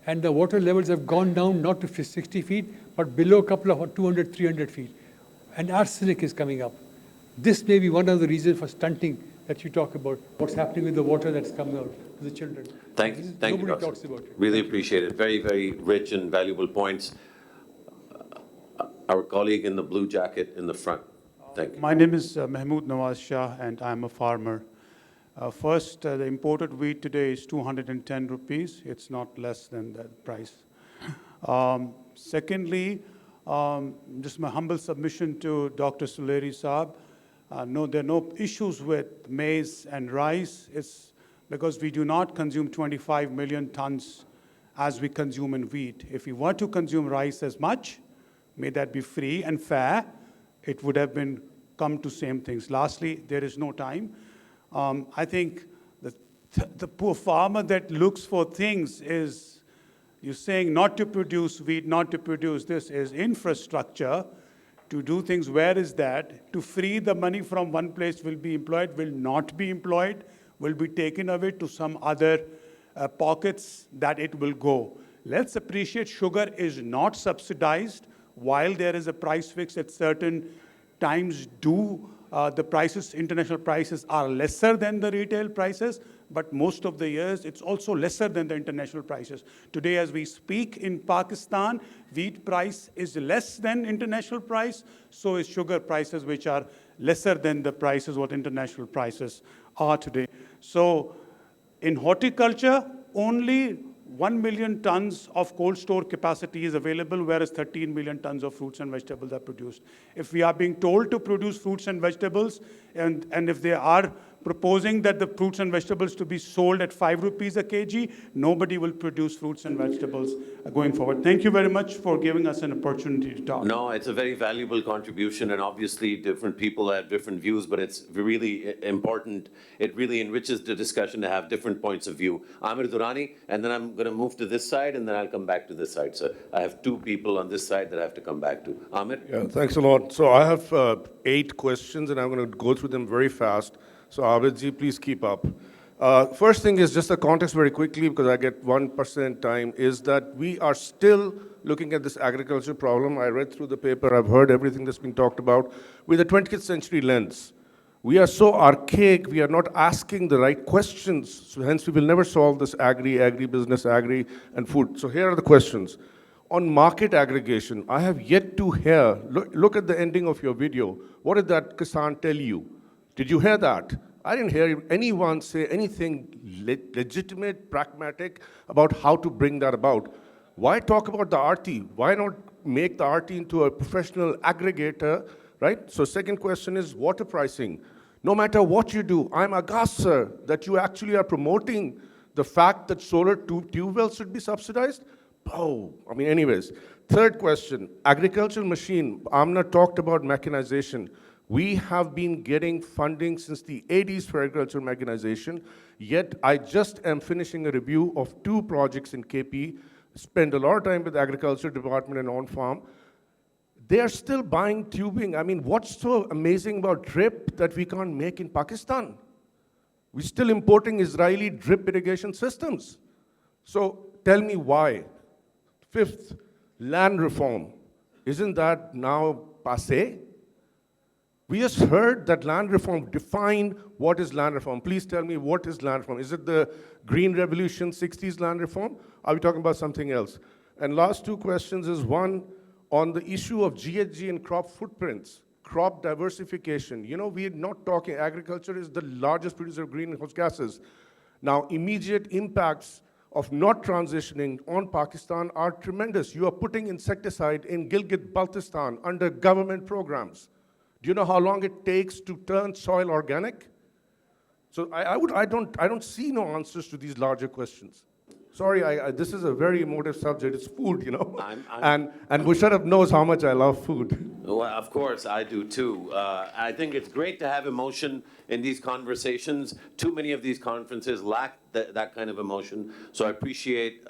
and the water levels have gone down not to 60 feet, but below a couple of 200, 300 feet. And arsenic is coming up. This may be one of the reasons for stunting that you talk about, what's happening with the water that's coming out to the children. Thank you, Nobody Doctor. talks about it. Really appreciate it. Very, very rich and valuable points. Our colleague in the blue jacket in the front. Thank you. My name is Mahmood Nawaz Shah, and I'm a farmer. First, the imported wheat today is 210 rupees. It's not less than that price. Secondly, just my humble submission to Dr. Suleri Saab. No, there are no issues with maize and rice. It's because we do not consume 25 million tons as we consume in wheat. If we were to consume rice as much, may that be free and fair, it would have been come to same things. Lastly, there is no time. I think the poor farmer that looks for things is, you're saying not to produce wheat, not to produce this, is infrastructure to do things. Where is that? To free the money from one place will be employed, will not be employed, will be taken away to some other pockets that it will go. Let's appreciate sugar is not subsidized. While there is a price fix at certain times, the prices, international prices are lesser than the retail prices, but most of the years it's also lesser than the international prices. Today, as we speak in Pakistan, wheat price is less than international price, so is sugar prices, which are lesser than the prices what international prices are today. So in horticulture, only 1 million tons of cold store capacity is available, whereas 13 million tons of fruits and vegetables are produced. If we are being told to produce fruits and vegetables, and if they are proposing that the fruits and vegetables to be sold at 5 rupees a kg, nobody will produce fruits and vegetables going forward. Thank you very much for giving us an opportunity to talk. No, it's a very valuable contribution, and obviously different people have different views, but it's really important. It really enriches the discussion to have different points of view. Amir Durrani, and then I'm going to move to this side, and then I'll come back to this side. So I have 2 people on this side that I have to come back to. Amir? Yeah, thanks a lot. So I have 8 questions, and I'm going to go through them very fast. So Abidji, please keep up. First thing is just the context very quickly, because I get 1% time, is that we are still looking at this agriculture problem. I read through the paper, I've heard everything that's been talked about, with a 20th century lens. We are so archaic, we are not asking the right questions, so hence we will never solve this agri-business, agri and food. So here are the questions. On market aggregation, I have yet to hear, look at the ending of your video. What did that Kisan tell you? Did you hear that? I didn't hear anyone say anything legitimate, pragmatic about how to bring that about. Why talk about the RT? Why not make the RT into a professional aggregator right? So second question is water pricing. No matter what you do, I'm aghast, sir, that you actually are promoting the fact that solar tube wells should be subsidized. Oh, I mean, anyways. Third question, agricultural machine. Amna talked about mechanization. We have been getting funding since the 80s for agricultural mechanization, yet I just am finishing a review of 2 projects in KP, spend a lot of time with the agriculture department and on-farm. They are still buying tubing. I mean, what's so amazing about drip that we can't make in Pakistan? We're still importing Israeli drip irrigation systems. So tell me why. Fifth, land reform. Isn't that now passé? We just heard that land reform. Define what is land reform. Please tell me what is land reform. Is it the Green Revolution 60s land reform? Are we talking about something else? And last 2 questions is one, on the issue of GHG and crop footprints, crop diversification. You know, we are not talking, agriculture is the largest producer of greenhouse gases. Now, immediate impacts of not transitioning on Pakistan are tremendous. You are putting insecticide in Gilgit-Baltistan under government programs. Do you know how long it takes to turn soil organic? So I don't see no answers to these larger questions. Sorry, this is a very emotive subject. It's food, you know. And Musharraf knows how much I love food. Well, of course, I do too. I think it's great to have emotion in these conversations. Too many of these conferences lack that kind of emotion. So I appreciate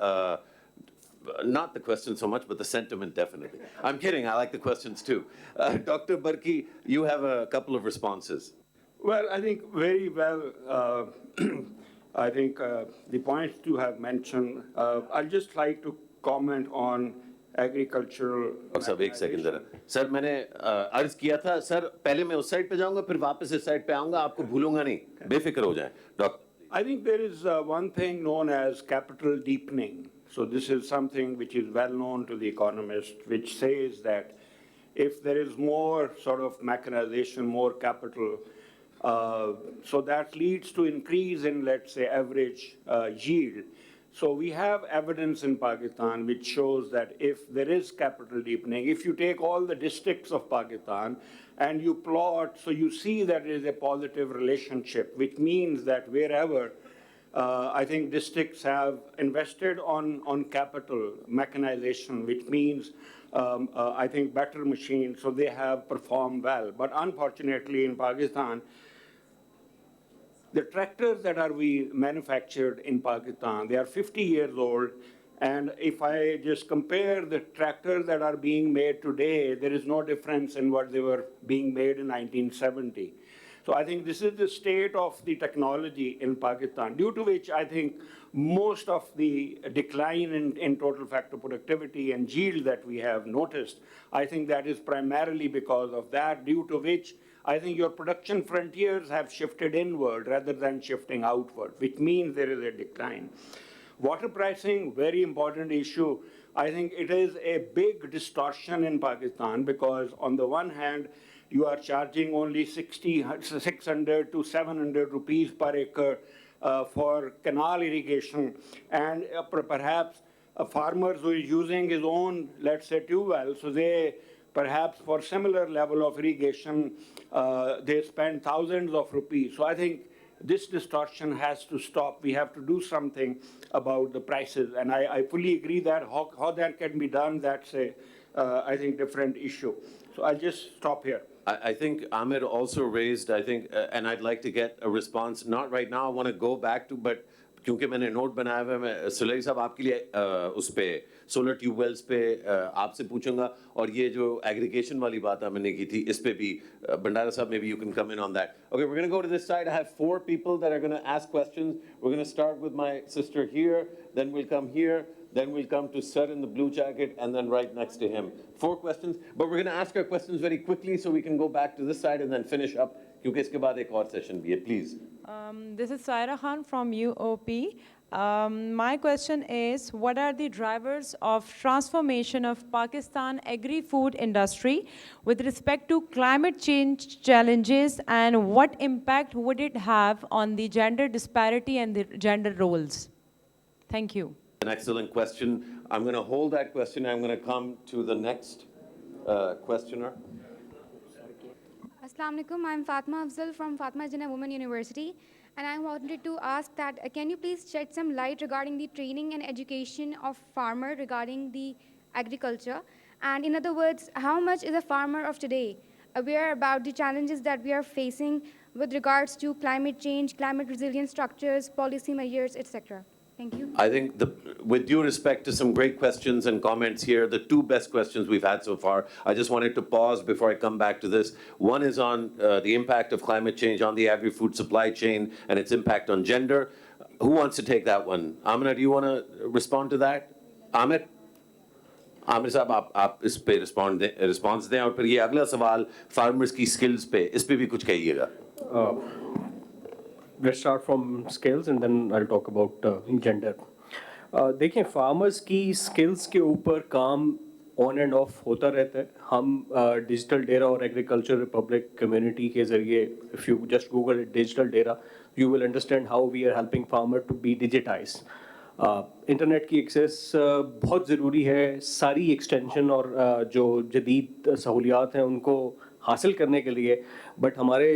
not the question so much, but the sentiment definitely. I'm kidding, I like the questions too. Dr. Barki, you have a couple of responses. Well, I think very well. I think the points you have mentioned, I'd just like to comment on agricultural. साहब एक second जरा sir मैंने अर्ज किया था sir पहले मैं उस साइड पे जाऊंगा फिर वापस इस साइड पे आऊंगा आपको भूलूंगा नहीं बेफिक्र हो जाएं doctor I think there is one thing known as capital deepening. So this is something which is well known to the economist, which says that if there is more sort of mechanization, more capital, so that leads to increase in, let's say, average yield. So we have evidence in Pakistan which shows that if there is capital deepening, if you take all the districts of Pakistan and you plot, so you see that there is a positive relationship, which means that wherever I think districts have invested on capital mechanization, which means I think better machines, so they have performed well. But unfortunately in Pakistan, the tractors that are we manufactured in Pakistan, they are 50 years old. And if I just compare the tractors that are being made today, there is no difference in what they were being made in 1970. So I think this is the state of the technology in Pakistan, due to which I think most of the decline in total factor productivity and yield that we have noticed, I think that is primarily because of that, due to which I think your production frontiers have shifted inward rather than shifting outward, which means there is a decline. Water pricing, very important issue. I think it is a big distortion in Pakistan because on the one hand, you are charging only 600 to 700 rupees per acre for canal irrigation. And perhaps a farmer who is using his own, let's say, tube well, so they perhaps for similar level of irrigation, they spend thousands of rupees. So I think this distortion has to stop. We have to do something about the prices. And I fully agree that how that can be done, that's a, I think, different issue. So I'll just stop here. I think Ahmed also raised, I think, and I'd like to get a response, not right now, I want to go back to, but क्योंकि मैंने note बनाया हुआ है मैं सुलेरी साहब आपके लिए उस पे सोलर ट्यूबवेल्स पे आपसे पूछूंगा और ये जो एग्रीगेशन वाली बात मैंने की थी इस पे भी भंडारा साहब maybe you can come in on that. Okay, we're going to go to this side. I have 4 people that are going to ask questions. We're going to start with my sister here, then we'll come here, then we'll come to Sir in the blue jacket, and then right next to him. 4 questions, but we're going to ask our questions very quickly so we can go back to this side and then finish up क्योंकि इसके बाद एक और session भी है, please. This is Saira Khan from UOP. My question is, what are the drivers of transformation of Pakistan agri-food industry with respect to climate change challenges, and what impact would it have on the gender disparity and the gender roles? Thank you. An excellent question. I'm going to hold that question. I'm going to come to the next questioner. Assalamu alaikum. I'm Fatma Afzal from Fatma Jinnah Women University, and I wanted to ask that can you please shed some light regarding the training and education of farmer regarding the agriculture? And in other words, how much is a farmer of today aware about the challenges that we are facing with regards to climate change, climate resilient structures, policy measures, etc.? Thank you. I think, with due respect to some great questions and comments here, the two best questions we've had so far, I just wanted to pause before I come back to this. One is on the impact of climate change on the agri-food supply chain and its impact on gender. Who wants to take that one? Amina, do you want to respond to that? Amir? Aamir साहब आप इस पे response दें और फिर ये अगला सवाल फार्मर्स की स्किल्स पे, इस पे भी कुछ कहिएगा. Let's start from skills and then I'll talk about gender. देखें, farmers की skills के ऊपर काम on and off होता रहता है. हम डिजिटल डेरा और एग्रीकल्चर रिपब्लिक कम्युनिटी के ज़रिए, if you just Google digital data, you will understand how we are helping farmer to be digitized. Internet की एक्सेस बहुत ज़रूरी है. सारी एक्सटेंशन और जो जदीद सहूलियात हैं उनको हासिल करने के लिए, बट हमारे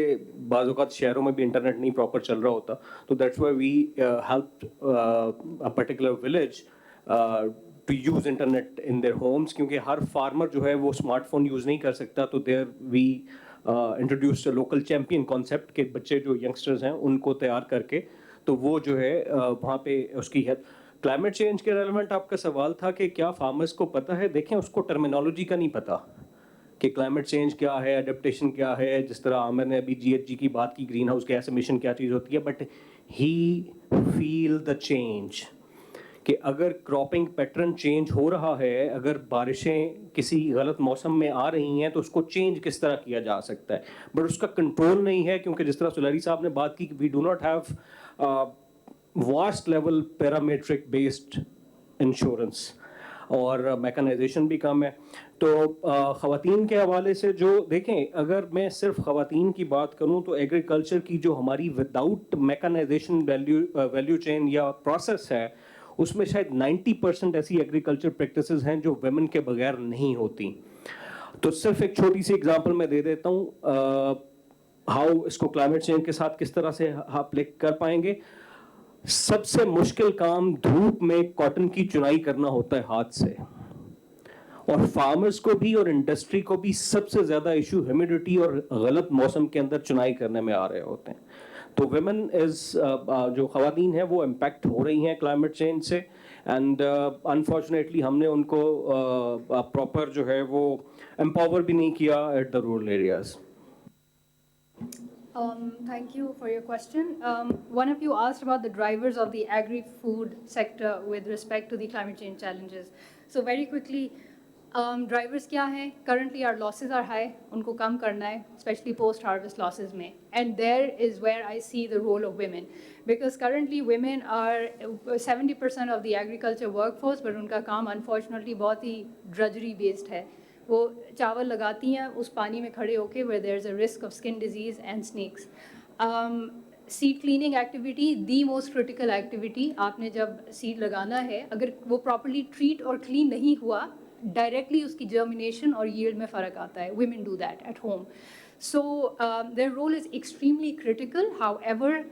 बाज़ औक़ात शहरों में भी इंटरनेट नहीं प्रॉपर चल रहा होता. तो that's why we help a particular village to use internet in their homes, क्योंकि हर फार्मर जो है वो स्मार्टफोन यूज़ नहीं कर सकता. तो there we introduce local champion concept के बच्चे जो यंगस्टर्स हैं उनको तैयार करके, तो वो जो है वहाँ पे उसकी है. क्लाइमेट चेंज के रेलेवेंट आपका सवाल था कि क्या फार्मर्स को पता है. देखें, उसको टर्मिनोलॉजी का नहीं पता कि क्लाइमेट चेंज क्या है, अडेप्टेशन क्या है. जिस तरह आमिर ने अभी GHG की बात की, ग्रीन हाउस गैस एमिशन क्या चीज़ होती है, but he feel the change कि अगर क्रॉपिंग पैटर्न चेंज हो रहा है, अगर बारिशें किसी गलत मौसम में आ रही हैं, तो उसको चेंज किस तरह किया जा सकता है. बट उसका कंट्रोल नहीं है, क्योंकि जिस तरह सुलैरी साहब ने बात की, we do not have vast level parametric based insurance और मैकेनाइजेशन भी कम है. तो ख़वातीन के हवाले से जो देखें, अगर मैं सिर्फ ख़वातीन की बात करूं तो एग्रीकल्चर की जो हमारी विदाउट मैकेनाइजेशन वैल्यू चेन या प्रोसेस है, उसमें शायद 90% ऐसी एग्रीकल्चर प्रैक्टिसेस हैं जो वेमेन के बगैर नहीं होती. तो सिर्फ एक छोटी सी एग्जांपल मैं दे देता हूँ हाउ इसको क्लाइमेट चेंज के साथ किस तरह से आप लिंक कर पाएंगे. सबसे मुश्किल काम धूप में कॉटन की चुनाई करना होता है हाथ से, और फार्मर्स को भी और इंडस्ट्री को भी सबसे ज़्यादा इशू ह्यूमिडिटी और गलत मौसम के अंदर चुनाई करने में आ रहे होते हैं. तो वेमेन जो ख़वातीन हैं वो इम्पैक्ट हो रही हैं क्लाइमेट चेंज से, एंड अनफॉर्चुनेटली हमने उनको प्रॉपर जो है वो एम्पावर भी नहीं किया at the rural areas. Thank you for your question. One of you asked about the drivers of the agri-food sector with respect to the climate change challenges. So very quickly, drivers क्या हैं? Currently our losses are high. उनको कम करना है, especially post-harvest losses में. And there is where I see the role of women. Because currently women are 70% of the agriculture workforce, but उनका काम unfortunately बहुत ही drudgery based है. वो चावल लगाती हैं उस पानी में खड़े होके where there is a risk of skin disease and snakes. Seed cleaning activity, the most critical activity. आपने जब seed लगाना है, अगर वो properly treat और clean नहीं हुआ, directly उसकी germination और yield में फ़र्क आता है. Women do that at home. So their role is extremely critical. However,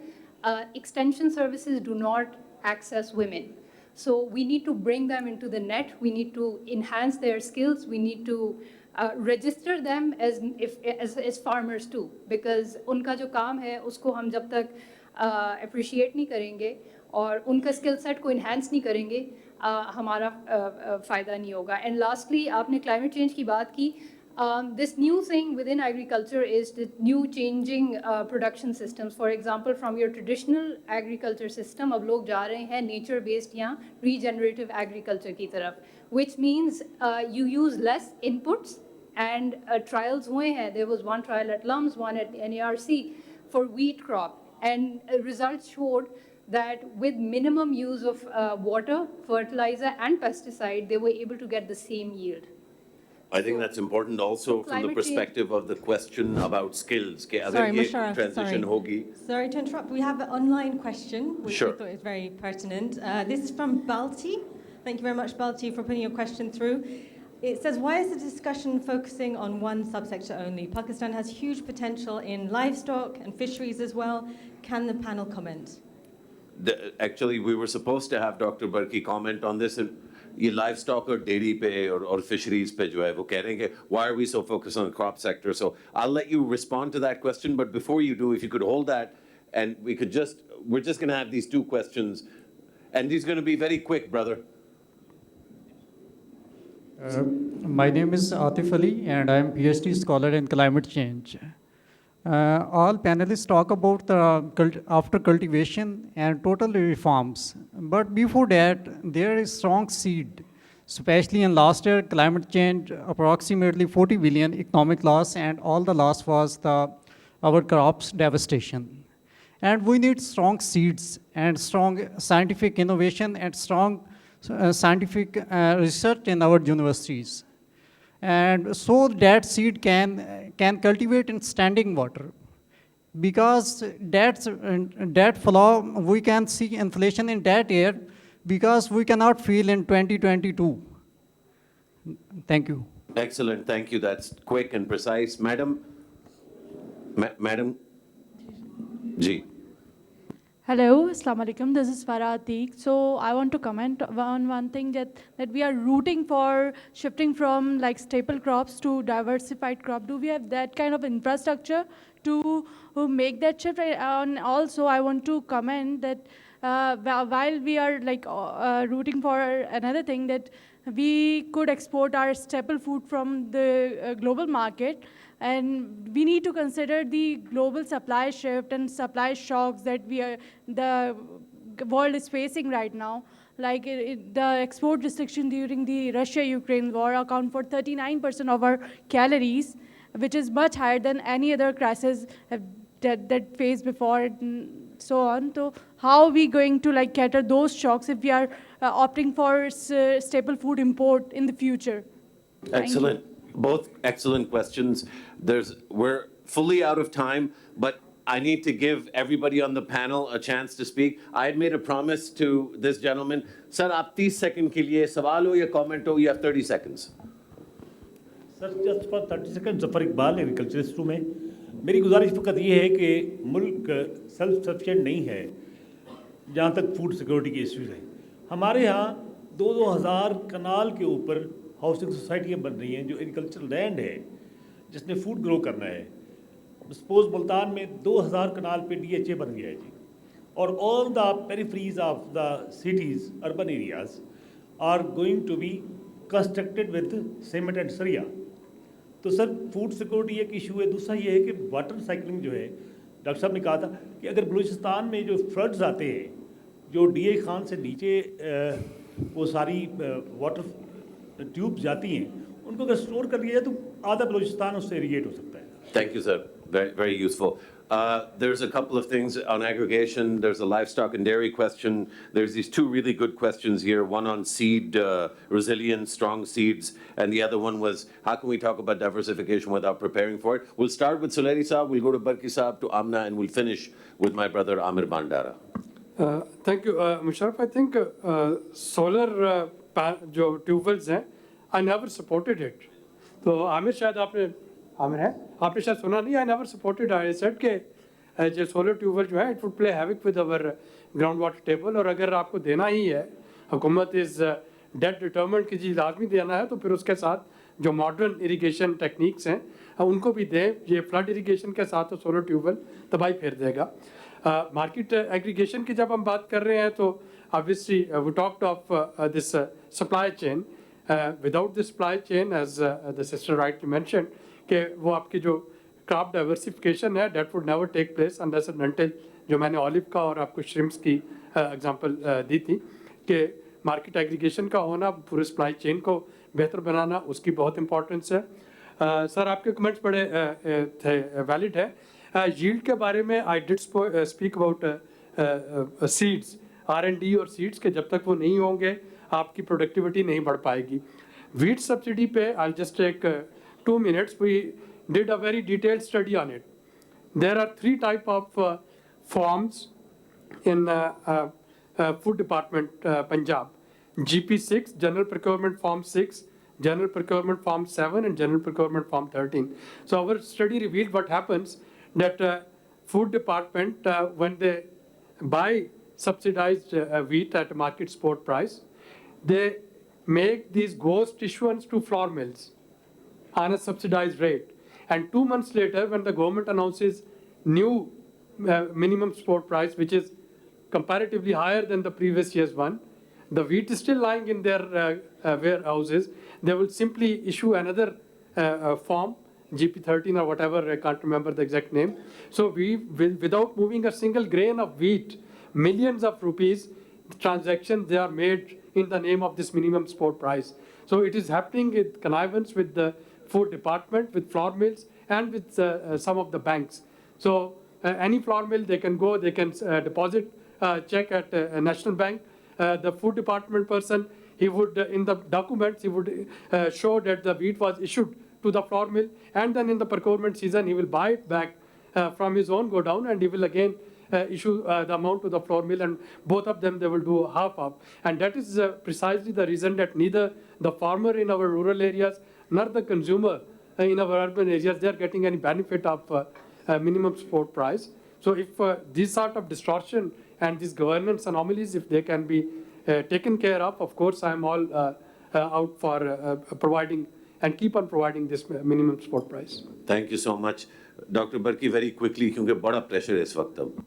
extension services do not access women. So we need to bring them into the net. We need to enhance their skills. We need to register them as farmers too, because उनका जो काम है उसको हम जब तक appreciate नहीं करेंगे और उनका skill set को enhance नहीं करेंगे, हमारा फ़ायदा नहीं होगा. And lastly, आपने climate change की बात की. This new thing within agriculture is the new changing production systems. For example, from your traditional agriculture system, अब लोग जा रहे हैं nature based या regenerative agriculture की तरफ, which means you use less inputs, and trials हुए हैं. There was one trial at LUMS, one at NARC for wheat crop, and results showed that with minimum use of water, fertilizer and pesticide, they were able to get the same yield. I think that's important also from the perspective of the question about skills. Sorry, Musharraf, transition hogi. Sorry to interrupt. We have an online question, which Sure. we thought was very pertinent. This is from Balti. Thank you very much, Balti, for putting your question through. It says, why is the discussion focusing on one subsector only? Pakistan has huge potential in livestock and fisheries as well. Can the panel comment? Actually, we were supposed to have Dr. Barki comment on this. And ये livestock or dairy पे or fisheries पे जो है वो कह रहे हैं कि why are we so focused on the crop sector? So I'll let you respond to that question, but before you do, if you could hold that, and we're just going to have these two questions, and these are going to be very quick, brother. My name is Atif Ali, and I am PhD scholar in climate change. All panelists talk about the after cultivation and total reforms. But before that, there is strong seed, especially in last year, climate change, approximately 40 billion economic loss, and all the loss was our crops devastation. And we need strong seeds and strong scientific innovation and strong scientific research in our universities. And so that seed can cultivate in standing water. Because that flaw, we can see inflation in that year because we cannot feel in 2022. Thank you. Excellent, thank you. That's quick and precise. Madam? Madam? Ji. Hello, Assalamu alaikum. This is Farah Atiq. So I want to comment on one thing that we are rooting for shifting from like staple crops to diversified crop. Do we have that kind of infrastructure to make that shift? And also I want to comment that while we are like rooting for another thing, that we could export our staple food from the global market, and we need to consider the global supply shift and supply shocks that the world is facing right now. Like the export restriction during the Russia-Ukraine war account for 39% of our calories, which is much higher than any other crisis that faced before, and so on. So how are we going to like cater those shocks if we are opting for staple food import in the future? Excellent. Both excellent questions. We're fully out of time, but I need to give everybody on the panel a chance to speak. I had made a promise to this gentleman. Sir, आप 30 second के लिए सवाल हो या comment हो, you have 30 seconds. Sir, just for 30 seconds, Zafar Iqbal, agriculturist हूँ मैं. मेरी गुजारिश फ़कत ये है कि मुल्क सेल्फ सफिशिएंट नहीं है जहाँ तक फूड सिक्योरिटी के इश्यूज़ हैं. हमारे यहाँ 2000 कनाल के ऊपर हाउसिंग सोसाइटियाँ बन रही हैं जो एग्रीकल्चरल लैंड है जिसने फूड ग्रो करना है. सपोज मुल्तान में 2000 कनाल पे DHA बन गया है जी, और all the peripheries of the cities urban areas are going to be constructed with cement and सरिया. तो सर फूड सिक्योरिटी एक इशू है. दूसरा ये है कि वाटर साइकिलिंग जो है, डॉक्टर साहब ने कहा था कि अगर बलूचिस्तान में जो फ्लड्स आते हैं, जो DA खान से नीचे वो सारी वाटर ट्यूब जाती हैं, उनको अगर स्टोर कर लिया जाए तो आधा बलूचिस्तान उससे इरिगेट हो सकता है. Thank you, sir. Very, very useful. There's a couple of things on aggregation. There's a livestock and dairy question. There's these two really good questions here. One on seed resilience, strong seeds, and the other one was how can we talk about diversification without preparing for it? We'll start with Suleri Saab, we'll go to Barki Saab, to Amna, and we'll finish with my brother Amir Bandara. Thank you, Musharraf. I think solar जो tube wells हैं, I never supported it. तो आमिर शायद आपने शायद सुना नहीं. I never supported. I said कि जो सोलर ट्यूबवेल जो है, it would play havoc with our ground water table. और अगर आपको देना ही है, हुकूमत is dead determined कि जी लाजमी देना है, तो फिर उसके साथ जो मॉडर्न इरिगेशन टेक्निक्स हैं उनको भी दें. ये फ्लड इरिगेशन के साथ तो सोलर ट्यूबवेल तबाही फेर देगा. मार्केट एग्रीगेशन की जब हम बात कर रहे हैं तो obviously we talked of this supply chain. Without this supply chain, as the sister rightly mentioned, कि वो आपकी जो क्रॉप डाइवर्सिफिकेशन है, that would never take place unless and until, जो मैंने ऑलिव का और आपको श्रिम्प्स की एग्जांपल दी थी, कि मार्केट एग्रीगेशन का होना, पूरे सप्लाई चेन को बेहतर बनाना, उसकी बहुत इंपॉर्टेंस है. सर आपके कमेंट्स बड़े थे, वैलिड है. यील्ड के बारे में I did speak about seeds, R&D और सीड्स के जब तक वो नहीं होंगे आपकी प्रोडक्टिविटी नहीं बढ़ पाएगी. वीट सब्सिडी पे I just take 2 minutes. We did a very detailed study on it. There are 3 types of forms in Food Department, Punjab. GP6, General Procurement Form 6, General Procurement Form 7 and General Procurement Form 13. So our study revealed what happens that food department, when they buy subsidized wheat at market spot price, they make these ghost issuance to flour mills on a subsidized rate. And 2 months later, when the government announces new minimum spot price, which is comparatively higher than the previous year's one, the wheat is still lying in their warehouses. They will simply issue another form, GP13 or whatever, I can't remember the exact name. So we, without moving a single grain of wheat, millions of rupees transactions they are made in the name of this minimum spot price. So it is happening with connivance with the food department, with flour mills, and with some of the banks. So any flour mill, they can go, they can deposit check at a national bank. The food department person, he would, in the documents, he would show that the wheat was issued to the flour mill, and then in the procurement season, he will buy it back from his own godown, and he will again issue the amount to the flour mill, and both of them, they will do half. And that is precisely the reason that neither the farmer in our rural areas nor the consumer in our urban areas, they are getting any benefit of minimum support price. So if this sort of distortion and these governance anomalies, if they can be taken care of course, I am all out for providing and keep on providing this minimum support price. Thank you so much. Dr. Barki, very quickly, क्योंकि बड़ा pressure है इस वक्त अब.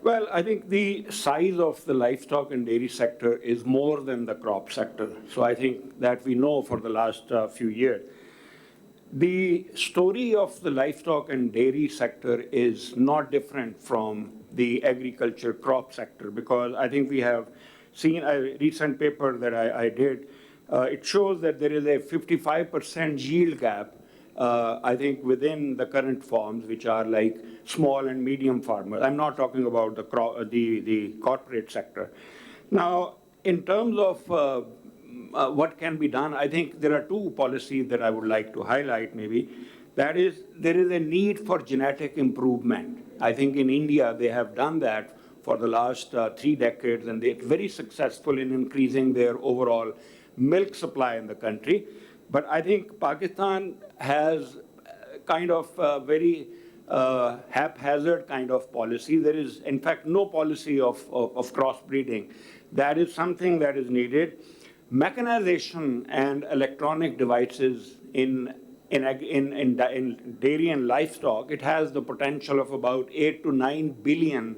Well, I think the size of the livestock and dairy sector is more than the crop sector. So I think that we know for the last few years. The story of the livestock and dairy sector is not different from the agriculture crop sector, because I think we have seen a recent paper that I did. It shows that there is a 55% yield gap, I think, within the current farms, which are like small and medium farmers. I'm not talking about the corporate sector. Now, in terms of what can be done, I think there are two policies that I would like to highlight maybe. That is, there is a need for genetic improvement. I think in India, they have done that for the last 3 decades, and they're very successful in increasing their overall milk supply in the country. But I think Pakistan has kind of very haphazard kind of policy. There is, in fact, no policy of crossbreeding. That is something that is needed. Mechanization and electronic devices in dairy and livestock, it has the potential of about $8 to $9 billion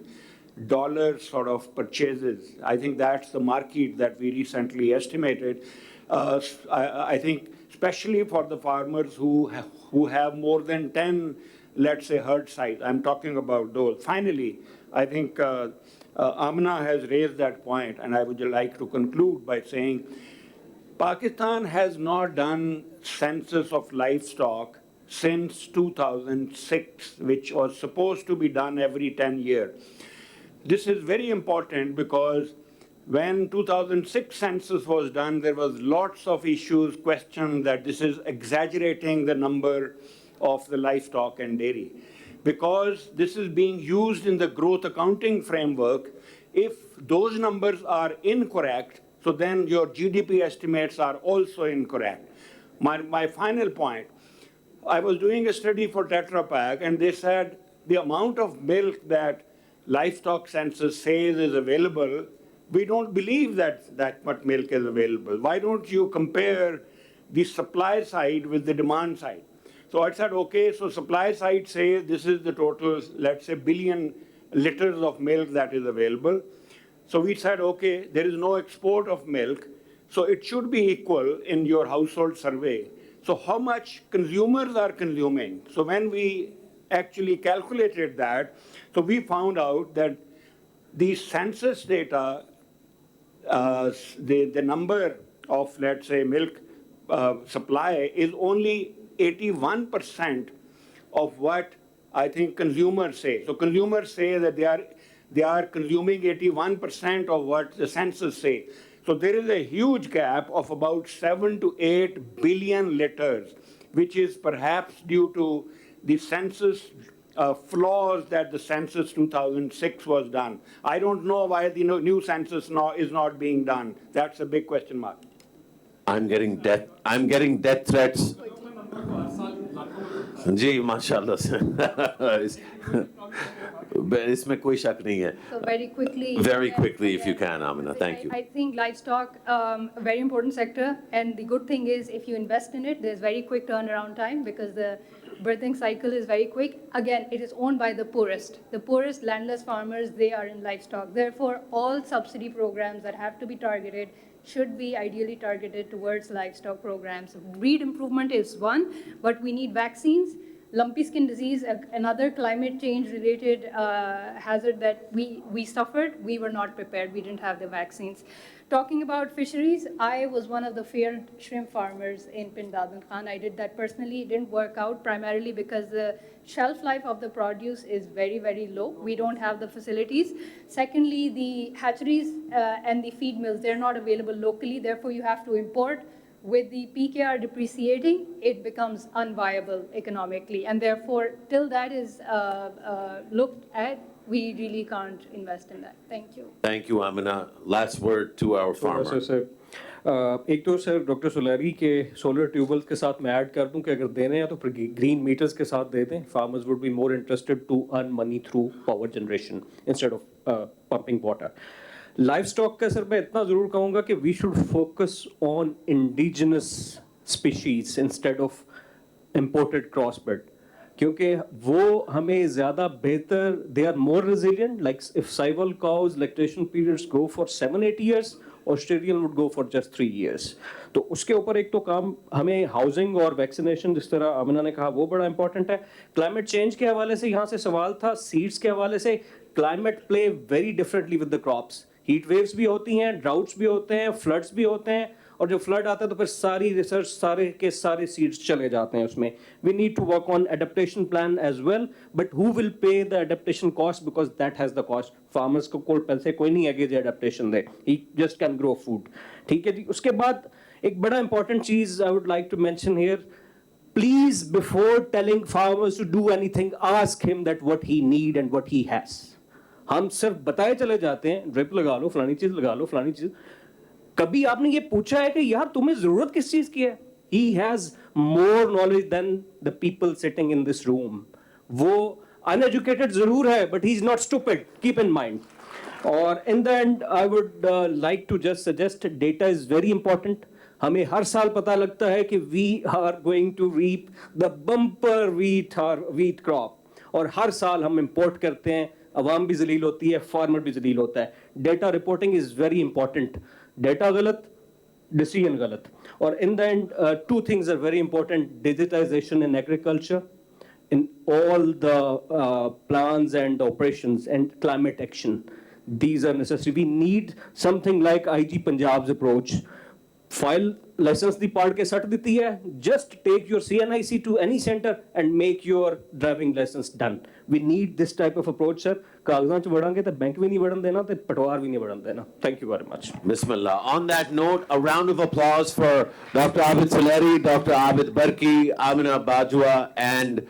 sort of purchases. I think that's the market that we recently estimated. I think especially for the farmers who have more than 10, let's say, herd size. I'm talking about those. Finally, I think Amna has raised that point, and I would like to conclude by saying Pakistan has not done census of livestock since 2006, which was supposed to be done every 10 years. This is very important because when 2006 census was done, there was lots of issues, questions that this is exaggerating the number of the livestock and dairy. Because this is being used in the growth accounting framework, if those numbers are incorrect, so then your GDP estimates are also incorrect. My final point, I was doing a study for Tetra Pak, and they said the amount of milk that livestock census says is available, we don't believe that much milk is available. Why don't you compare the supply side with the demand side? So I said, okay, so supply side says this is the total, let's say, billion liters of milk that is available. So we said, okay, there is no export of milk, so it should be equal in your household survey. So how much consumers are consuming? So when we actually calculated that, so we found out that the census data, the number of, let's say, milk supply is only 81% of what I think consumers say. So consumers say that they are consuming 81% of what the census say. So there is a huge gap of about 7 to 8 billion liters, which is perhaps due to the census flaws that the census 2006 was done. I don't know why the new census is not being done. That's a big question mark. I'm getting death threats. जी माशाल्लाह से इसमें कोई शक नहीं है. So very quickly. Very quickly, if you can, Amina. Thank you. I think livestock, a very important sector, and the good thing is if you invest in it, there's very quick turnaround time because the birthing cycle is very quick. Again, it is owned by the poorest. The poorest landless farmers, they are in livestock. Therefore, all subsidy programs that have to be targeted should be ideally targeted towards livestock programs. Breed improvement is one, but we need vaccines. Lumpy skin disease, another climate change related hazard that we suffered, we were not prepared, we didn't have the vaccines. Talking about fisheries, I was one of the failed shrimp farmers in Pindadan Khan. I did that personally, it didn't work out primarily because the shelf life of the produce is very, very low. We don't have the facilities. Secondly, the hatcheries and the feed mills, they're not available locally, therefore you have to import. With the PKR depreciating, it becomes unviable economically. And therefore, till that is looked at, we really can't invest in that. Thank you. Thank you, Amina. Last word to our farmer. एक तो sir doctor सोलरी के solar tubules के साथ मैं add कर दूं कि अगर देने हैं तो फिर ग्रीन मीटर्स के साथ दे दें. Farmers would be more interested to earn money through power generation instead of pumping water. Livestock का सर मैं इतना ज़रूर कहूँगा कि we should focus on indigenous species instead of imported crossbred, क्योंकि वो हमें ज़्यादा बेहतर, they are more resilient. Like if Sahiwal cows lactation periods go for 7-8 years, Australian would go for just 3 years. तो उसके ऊपर एक तो काम हमें हाउसिंग और वैक्सीनेशन, जिस तरह अमीना ने कहा, वो बड़ा इंपॉर्टेंट है. क्लाइमेट चेंज के हवाले से यहाँ से सवाल था, सीड्स के हवाले से. Climate play very differently with the crops. Heat waves भी होती हैं, ड्राउट्स भी होते हैं, फ्लड्स भी होते हैं, और जब फ्लड आता है तो फिर सारी रिसर्च, सारे के सारे सीड्स चले जाते हैं उसमें. We need to work on adaptation plan as well, but who will pay the adaptation cost, because that has the cost. Farmers को कोई पैसे कोई नहीं है कि एडेप्टेशन दे, he just can grow food. ठीक है जी. उसके बाद एक बड़ा इंपॉर्टेंट चीज I would like to mention here, please before telling farmers to do anything, ask him that what he need and what he has. हम सिर्फ बताए चले जाते हैं, ड्रिप लगा लो, फलानी चीज लगा लो, फलानी चीज. कभी आपने ये पूछा है कि यार तुम्हें जरूरत किस चीज की है? He has more knowledge than the people sitting in this room. वो uneducated जरूर है, but he's not stupid. Keep in mind. और in the end, I would like to just suggest data is very important. हमें हर साल पता लगता है कि we are going to reap the bumper wheat crop. और हर साल हम import करते हैं, अवाम भी जलील होती है, फार्मर भी जलील होता है. Data reporting is very important. Data गलत, डिसीजन गलत. और in the end two things are very important: digitisation in agriculture, in all the plans and operations, and climate action. These are necessary. We need something like IG Punjab's approach. File license the part ke sat diti hai, just take your CNIC to any center and make your driving license done. We need this type of approach, sir. कागजां च वड़ांगे तो bank भी नहीं वड़न देना, तो पटवार भी नहीं वड़न देना. Thank you very much. Bismillah. On that note, a round of applause for Dr. Abid Saleri, Dr. Abid Barki, Amina Bajwa, and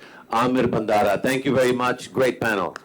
Amir Bandara. Thank you very much. Great panel.